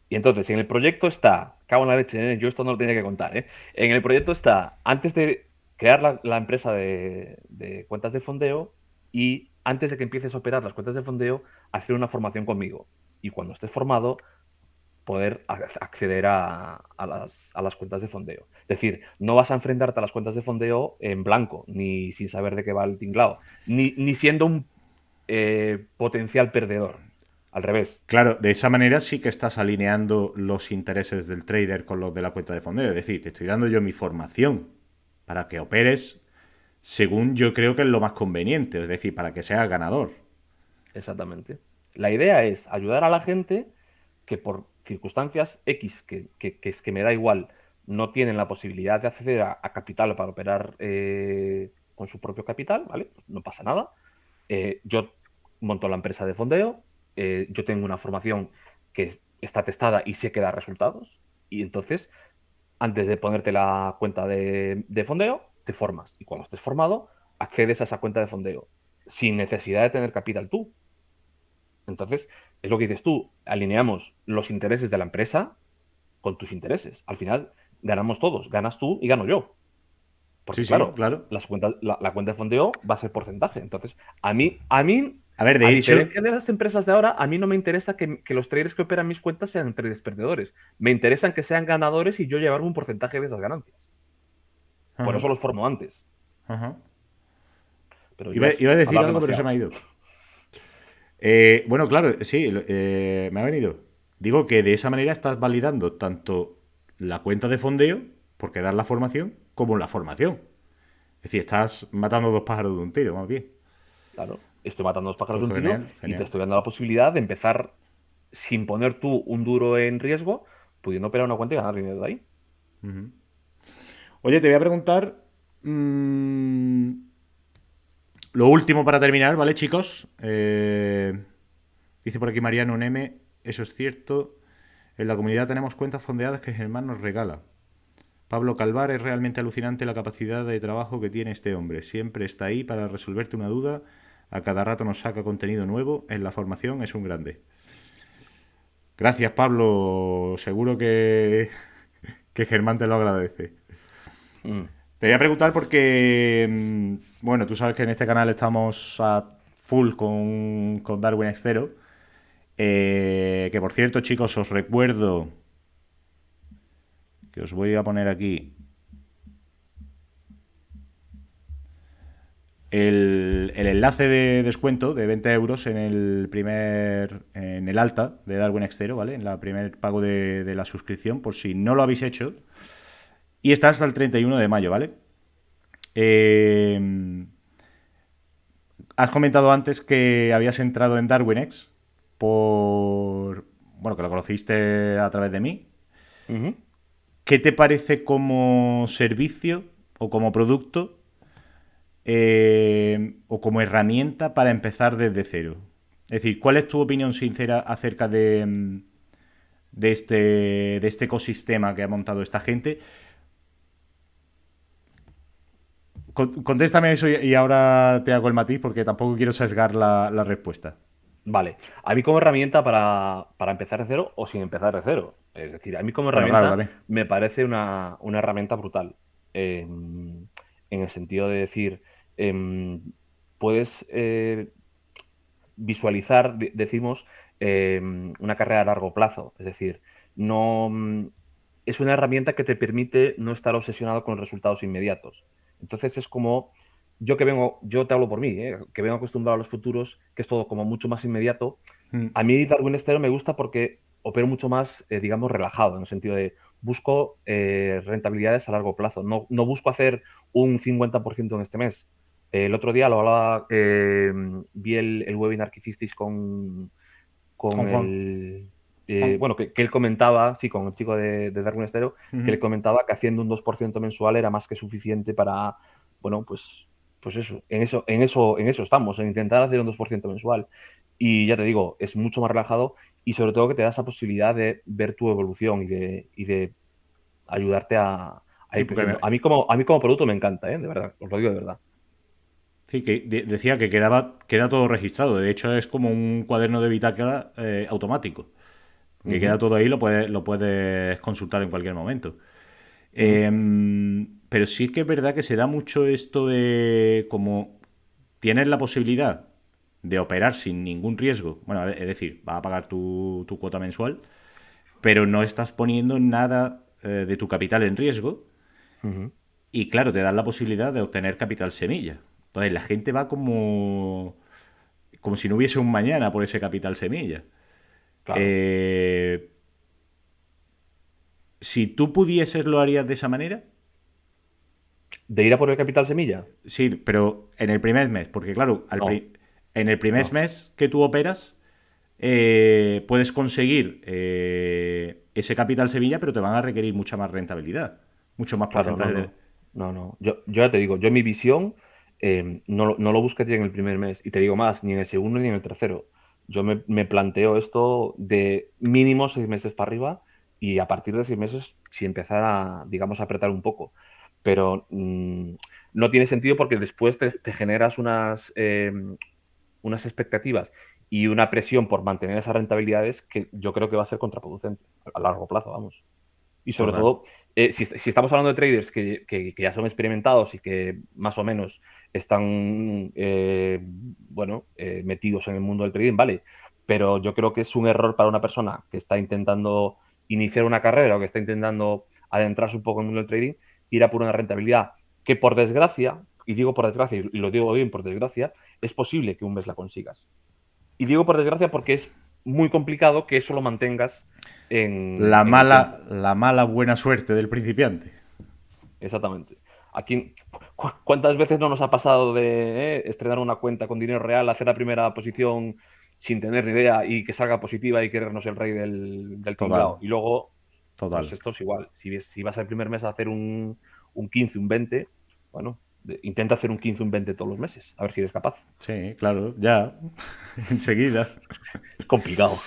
y entonces en el proyecto está, cago en la leche, yo esto no lo tenía que contar, ¿eh? En el proyecto está, antes de crear la empresa de cuentas de fondeo y antes de que empieces a operar las cuentas de fondeo, hacer una formación conmigo. Y cuando estés formado, poder acceder a las cuentas de fondeo. Es decir, no vas a enfrentarte a las cuentas de fondeo en blanco, ni sin saber de qué va el tinglao, ni siendo un potencial perdedor. al revés.
Claro, de esa manera sí que estás alineando los intereses del trader con los de la cuenta de fondeo. Es decir, te estoy dando yo mi formación para que operes según yo creo que es lo más conveniente, es decir, para que seas ganador.
Exactamente. La idea es ayudar a la gente que por circunstancias X, que es que me da igual, no tienen la posibilidad de acceder a capital para operar con su propio capital, ¿vale? No pasa nada. Yo monto la empresa de fondeo, yo tengo una formación que está testada y sé que da resultados, y entonces, antes de ponerte la cuenta de fondeo, te formas. Y cuando estés formado, accedes a esa cuenta de fondeo, sin necesidad de tener capital tú. Entonces, es lo que dices tú, alineamos los intereses de la empresa con tus intereses. Al final, ganamos todos, ganas tú y gano yo.
Sí,
Porque
sí,
claro,
claro.
la cuenta de fondeo va a ser porcentaje. Entonces, a mí,
A ver, de
a
hecho,
diferencia de las empresas de ahora, a mí no me interesa que los traders que operan mis cuentas sean traders perdedores. Me interesan que sean ganadores y yo llevarme un porcentaje de esas ganancias. Por
ajá,
eso los formo antes.
ajá.
Pero ya
Iba
es
a decir
hablar
algo, pero se me
demasiado.
ha ido. Bueno, claro, sí, me ha venido. Digo que de esa manera estás validando tanto la cuenta de fondeo, porque das la formación, como la formación. Es decir, estás matando dos pájaros de un tiro, más bien.
Claro, estoy matando dos pájaros
Pues
de un tiro
genial,
y te
genial.
estoy dando la posibilidad de empezar sin poner tú un duro en riesgo, pudiendo operar una cuenta y ganar dinero de ahí.
Ujú. Oye, te voy a preguntar mm, lo último para terminar, ¿vale, chicos? Dice por aquí Mariano un M, eso es cierto. En la comunidad tenemos cuentas fondeadas que Germán nos regala. Pablo Calvar, es realmente alucinante la capacidad de trabajo que tiene este hombre. Siempre está ahí para resolverte una duda. A cada rato nos saca contenido nuevo. En la formación es un grande. Gracias, Pablo. Seguro que Germán te lo agradece.
Mm.
Te voy a preguntar porque, bueno, tú sabes que en este canal estamos a full con Darwin Extero. Que por cierto, chicos, os recuerdo que os voy a poner aquí el enlace de descuento de 20 euros en el alta de Darwin Extero, ¿vale? En la primer pago de la suscripción, por si no lo habéis hecho. Y está hasta el 31 de mayo, ¿vale? Has comentado antes que habías entrado en DarwinX bueno, que lo conociste a través de mí.
Ujú.
¿Qué te parece como servicio o como producto o como herramienta para empezar desde cero? Es decir, ¿cuál es tu opinión sincera acerca de este ecosistema que ha montado esta gente? Contéstame eso y ahora te hago el matiz porque tampoco quiero sesgar la respuesta.
Vale, a mí como herramienta para empezar de cero o sin empezar de cero. Es decir, a mí como
Bueno, claro,
herramienta
también.
me parece una herramienta brutal. En el sentido de decir, puedes visualizar, decimos, una carrera a largo plazo. Es decir, no es una herramienta que te permite no estar obsesionado con resultados inmediatos. Entonces es como yo te hablo por mí, que vengo acostumbrado a los futuros, que es todo como mucho más inmediato.
Mm.
A mí Darwin Estero me gusta porque opero mucho más, digamos, relajado, en el sentido de busco rentabilidades a largo plazo. No busco hacer un 50% en este mes. El otro día lo hablaba, vi el webinar que hicisteis con
Con Juan.
el...
Juan.
bueno, que él comentaba, sí, con el chico de Darwin Estero, que le
Ujú.
comentaba que haciendo un 2% mensual era más que suficiente para, bueno, pues eso, en eso estamos, en intentar hacer un 2% mensual. Y ya te digo, es mucho más relajado y sobre todo que te da esa posibilidad de ver tu evolución y de ayudarte a
Sí,
ir
porque
creciendo. A mí como producto me encanta, de verdad, os lo digo de verdad.
sí, que decía que queda todo registrado. De hecho, es como un cuaderno de bitácora automático. Que queda
Ujú,
todo ahí, lo puedes consultar en cualquier momento.
ujú,
Pero sí que es verdad que se da mucho esto de como tienes la posibilidad de operar sin ningún riesgo. Bueno, es decir, vas a pagar tu cuota mensual, pero no estás poniendo nada de tu capital en riesgo.
ujú.
Y claro, te dan la posibilidad de obtener capital semilla. Entonces la gente va como si no hubiese un mañana por ese capital semilla.
Claro.
Si tú pudieses, ¿lo harías de esa manera?
¿De ir a por el capital semilla?
Sí, pero en el primer mes, porque claro,
No,
en el primer
no.
mes que tú operas, puedes conseguir ese capital semilla, pero te van a requerir mucha más rentabilidad, mucho más
Claro, no,
porcentaje de...
no. No, no. Yo ya te digo, yo mi visión no lo buscaría en el primer mes. Y te digo más, ni en el segundo ni en el tercero. Yo me planteo esto de mínimo 6 meses para arriba y a partir de 6 meses si empezar a, digamos, a apretar un poco. Pero no tiene sentido porque después te generas unas expectativas y una presión por mantener esas rentabilidades que yo creo que va a ser contraproducente a largo plazo, vamos. Y sobre
Total.
todo, si estamos hablando de traders que ya son experimentados y que más o menos están metidos en el mundo del trading, vale. Pero yo creo que es un error para una persona que está intentando iniciar una carrera o que está intentando adentrarse un poco en el mundo del trading, ir a por una rentabilidad que por desgracia, y digo por desgracia, y lo digo bien por desgracia, es posible que un mes la consigas. Y digo por desgracia porque es muy complicado que eso lo mantengas en el tiempo.
La mala buena suerte del principiante.
Exactamente. Aquí, ¿cuántas veces no nos ha pasado de estrenar una cuenta con dinero real, hacer la primera posición sin tener ni idea y que salga positiva y querernos el rey del
Total,
tinglao? Y luego, pues
total.
esto es igual. Si vas el primer mes a hacer un 15, un 20, bueno, intenta hacer un 15, un 20 todos los meses, a ver si eres capaz.
Sí, claro, ya. Enseguida.
Es complicado.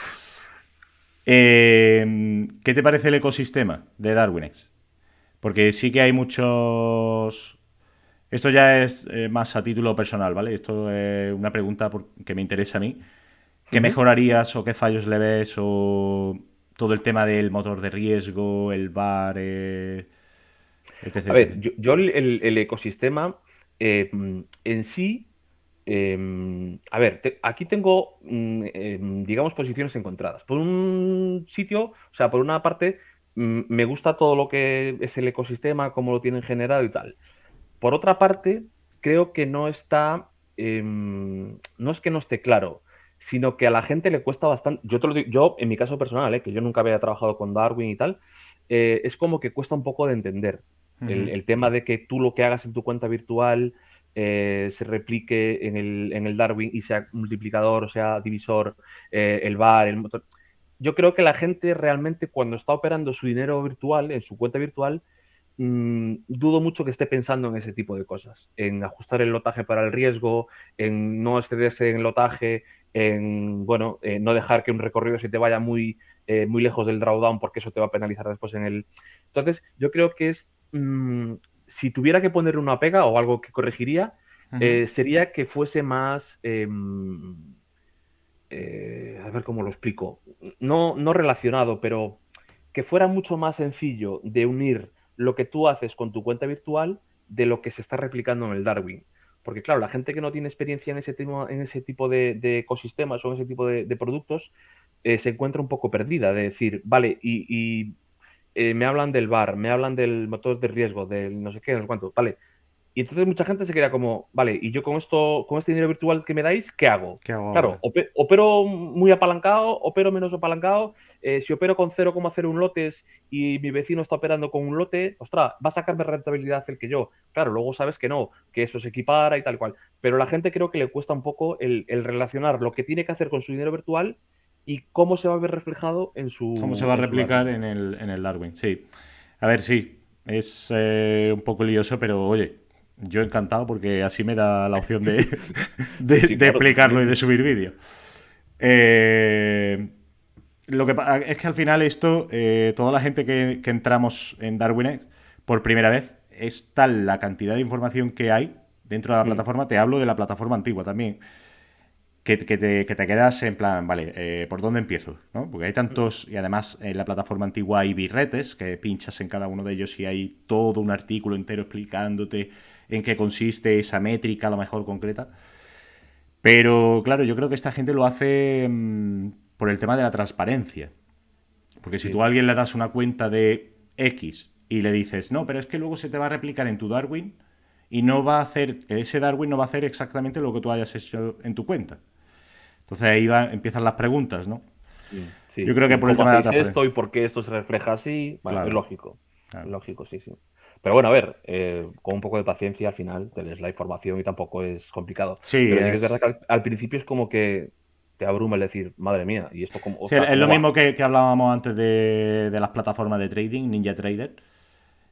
¿Qué te parece el ecosistema de Darwinex? Porque sí que hay muchos... Esto ya es más a título personal, ¿vale? Esto es una pregunta que me interesa a mí. ¿Qué mejorarías o qué fallos le ves o todo el tema del motor de riesgo, el VAR, etc,
A ver,
etc?
yo el ecosistema en sí, a ver, aquí tengo, digamos, posiciones encontradas. Por un sitio, o sea, por una parte, me gusta todo lo que es el ecosistema, cómo lo tienen generado y tal. Por otra parte, creo que no está, no es que no esté claro, sino que a la gente le cuesta bastante. Yo te lo digo, yo en mi caso personal, que yo nunca había trabajado con Darwin y tal, es como que cuesta un poco de entender el tema de que tú lo que hagas en tu cuenta virtual se replique en el Darwin y sea multiplicador, o sea divisor, el VAR, el motor. Yo creo que la gente realmente cuando está operando su dinero virtual, en su cuenta virtual, dudo mucho que esté pensando en ese tipo de cosas, en ajustar el lotaje para el riesgo, en no excederse en el lotaje, en no dejar que un recorrido se te vaya muy lejos del drawdown porque eso te va a penalizar después en el... Entonces, yo creo que es, si tuviera que poner una pega o algo que corregiría, sería que fuese más... a ver cómo lo explico. No relacionado, pero que fuera mucho más sencillo de unir lo que tú haces con tu cuenta virtual de lo que se está replicando en el Darwin. Porque claro, la gente que no tiene experiencia en ese tipo de ecosistemas o en ese tipo de productos se encuentra un poco perdida. De decir, vale, me hablan del VAR, me hablan del motor de riesgo, del no sé qué, no sé cuánto, vale. Y entonces mucha gente se queda como, vale, y yo con este dinero virtual que me dais, ¿qué hago?
¿Qué hago
Claro,
ahora?
opero muy apalancado, opero menos apalancado. Si opero con 0,01 lotes y mi vecino está operando con un lote, ostras, va a sacarme rentabilidad el que yo. Claro, luego sabes que no, que eso se equipara y tal cual. Pero la gente creo que le cuesta un poco el relacionar lo que tiene que hacer con su dinero virtual y cómo se va a ver reflejado en
¿Cómo se va a
su
replicar
Darwin.
en el Darwin? Sí. A ver, sí. Es un poco lioso, pero oye, yo encantado porque así me da la opción de,
Sí,
de
claro,
explicarlo y de
totalmente.
subir vídeo. Lo que es que al final esto, toda la gente que entramos en DarwinX por primera vez, es tal la cantidad de información que hay dentro de la plataforma, te hablo de la plataforma antigua también, que te quedas en plan, vale, ¿por dónde empiezo? ¿No? Porque hay tantos, y además en la plataforma antigua hay birretes, que pinchas en cada uno de ellos y hay todo un artículo entero explicándote en qué consiste esa métrica, a lo mejor concreta. Pero claro, yo creo que esta gente lo hace por el tema de la transparencia. Porque si tú
Sí.
a alguien le das una cuenta de X y le dices, no, pero es que luego se te va a replicar en tu Darwin y no va a hacer, ese Darwin no va a hacer exactamente lo que tú hayas hecho en tu cuenta. Entonces ahí empiezan las preguntas, ¿no?
Sí.
Yo creo que por el
¿Cómo
tema de la
hacéis
transparencia.
esto y por qué esto se refleja así? Bueno,
Claro,
es lógico.
claro.
Es lógico, sí, sí. Pero bueno, a ver, con un poco de paciencia al final te lees la información y tampoco es complicado.
Sí,
Pero sí que es verdad que al principio es como que te abruma el decir, madre mía, ¿y esto cómo, o
sí,
sea,
es lo
cómo va?
mismo que hablábamos antes de las plataformas de trading, Ninja Trader.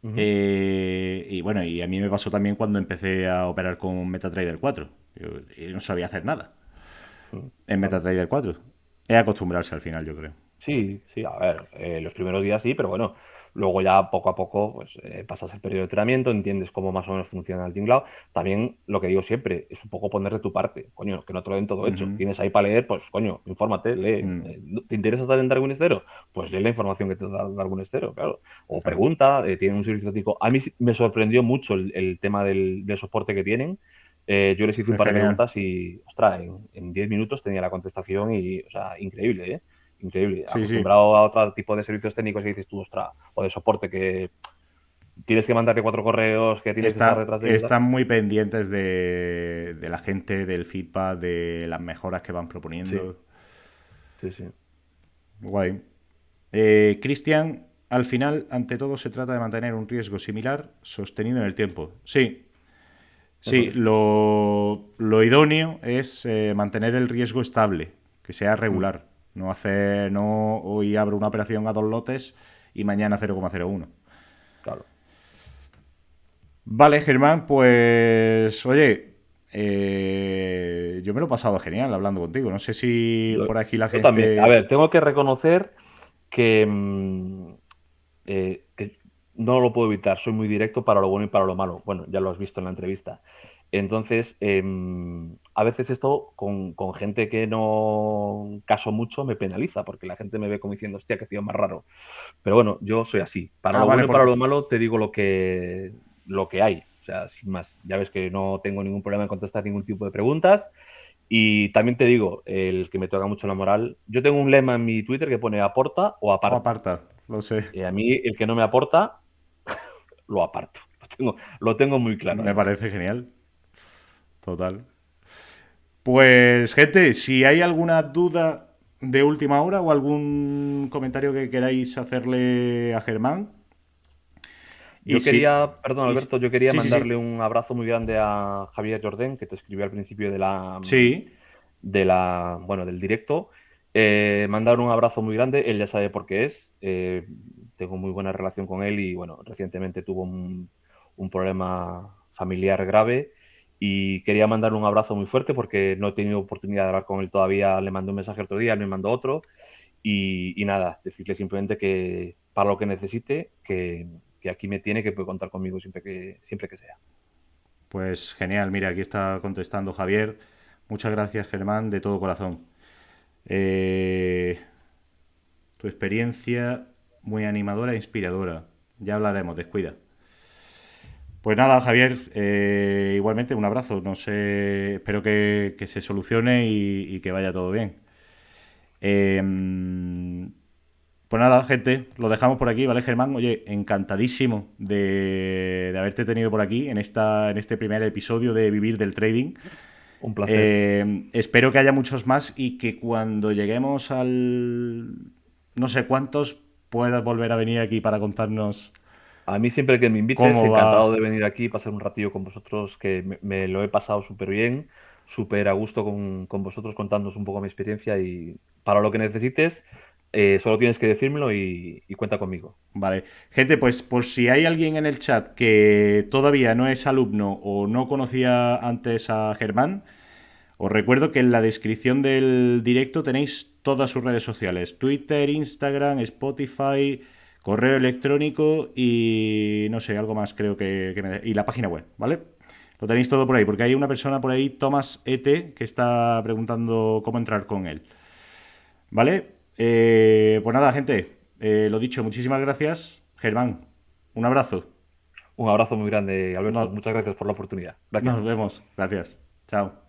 Ujú.
Y bueno, y a mí me pasó también cuando empecé a operar con MetaTrader 4. Y no sabía hacer nada en
Claro.
MetaTrader 4. Es acostumbrarse al final, yo creo.
Sí, sí, a ver, los primeros días sí, pero bueno, luego ya poco a poco pues pasas el periodo de entrenamiento, entiendes cómo más o menos funciona el tinglao. También lo que digo siempre es un poco poner de tu parte, coño, que no te lo den todo hecho.
Ujú.
Tienes ahí para leer, pues coño, infórmate, lee.
Mm,
¿Te interesa estar en Darwin Estero? Pues lee la información que te da Darwin Estero, claro. O
claro.
pregunta, tiene un servicio técnico. A mí sí me sorprendió mucho el tema del soporte que tienen. Yo les hice un
Es
par de
genial.
preguntas y, ostras, en 10 minutos tenía la contestación y, o sea, increíble, ¿eh? Increíble.
Sí, sí.
Acostumbrado a otro tipo de servicios técnicos y dices tú, ostras, o de soporte que tienes que mandarle 4 correos, que tienes que estar detrás de ellos.
Están muy pendientes de la gente, del feedback, de las mejoras que van
Sí,
proponiendo.
sí, sí.
Guay. Cristian, al final, ante todo, se trata de mantener un riesgo similar sostenido en el tiempo. Sí,
Eso
sí,
es.
lo idóneo es mantener el riesgo estable, que sea
Mm,
regular. No hoy abro una operación a 2 lotes y mañana 0,01.
claro.
Vale, Germán, pues oye, yo me lo he pasado genial hablando contigo. No sé si
Yo,
por aquí la
yo también. A
gente...
ver, tengo que reconocer que, que no lo puedo evitar. Soy muy directo para lo bueno y para lo malo. Bueno, ya lo has visto en la entrevista. Entonces, a veces esto con gente que no caso mucho me penaliza, porque la gente me ve como diciendo, hostia, qué tío más raro. Pero bueno, yo soy así. Para
Ah,
lo
vale,
bueno y para
porque...
lo malo te digo lo que hay. O sea, sin más. Ya ves que no tengo ningún problema en contestar ningún tipo de preguntas. Y también te digo, el que me toca mucho la moral, yo tengo un lema en mi Twitter que pone aporta o
Oh,
aparta.
aparta, lo sé.
A mí, el que no me aporta, lo aparto. Lo tengo muy claro,
Me
además.
parece genial. Total. Pues, gente, si hay alguna duda de última hora o algún comentario que queráis hacerle a Germán, y
Yo
si...
quería, perdón
y
Alberto, yo quería
sí, sí,
mandarle
sí.
un abrazo muy grande a Javier Jordén, que te escribió al principio
Sí,
bueno, del directo. Mandar un abrazo muy grande, él ya sabe por qué es. Tengo muy buena relación con él y bueno, recientemente tuvo un problema familiar grave y quería mandar un abrazo muy fuerte porque no he tenido oportunidad de hablar con él todavía. Le mandé un mensaje otro día, él me mandó otro y nada, decirle simplemente que para lo que necesite, que aquí me tiene, que puede contar conmigo siempre que sea.
pues genial. Mira, aquí está contestando Javier. Muchas gracias, Germán, de todo corazón. Eh, Tu experiencia muy animadora e inspiradora. Ya hablaremos, descuida. Pues nada, Javier, igualmente un abrazo. No sé, espero que se solucione y que vaya todo bien. Eh, pues nada, gente, lo dejamos por aquí, ¿vale, Germán? Oye, encantadísimo de haberte tenido por aquí en este primer episodio de Vivir del Trading.
Un placer.
Espero que haya muchos más y que cuando lleguemos al no sé cuántos puedas volver a venir aquí para contarnos
A mí siempre que me invites,
cómo
encantado
va.
de venir aquí, pasar un ratillo con vosotros, que me lo he pasado súper bien, súper a gusto con vosotros contándoos un poco mi experiencia y para lo que necesites, solo tienes que decírmelo y cuenta conmigo.
Vale. Gente, pues por si hay alguien en el chat que todavía no es alumno o no conocía antes a Germán, os recuerdo que en la descripción del directo tenéis todas sus redes sociales: Twitter, Instagram, Spotify, correo electrónico y no sé, algo más creo y la página web, ¿vale? Lo tenéis todo por ahí, porque hay una persona por ahí, Thomas ET, que está preguntando cómo entrar con él. ¿Vale? Pues nada, gente, lo dicho, muchísimas gracias. Germán, un abrazo.
Un abrazo muy grande, Alberto.
Nos,
Muchas gracias por la oportunidad.
nos
Gracias.
vemos. Gracias. Chao.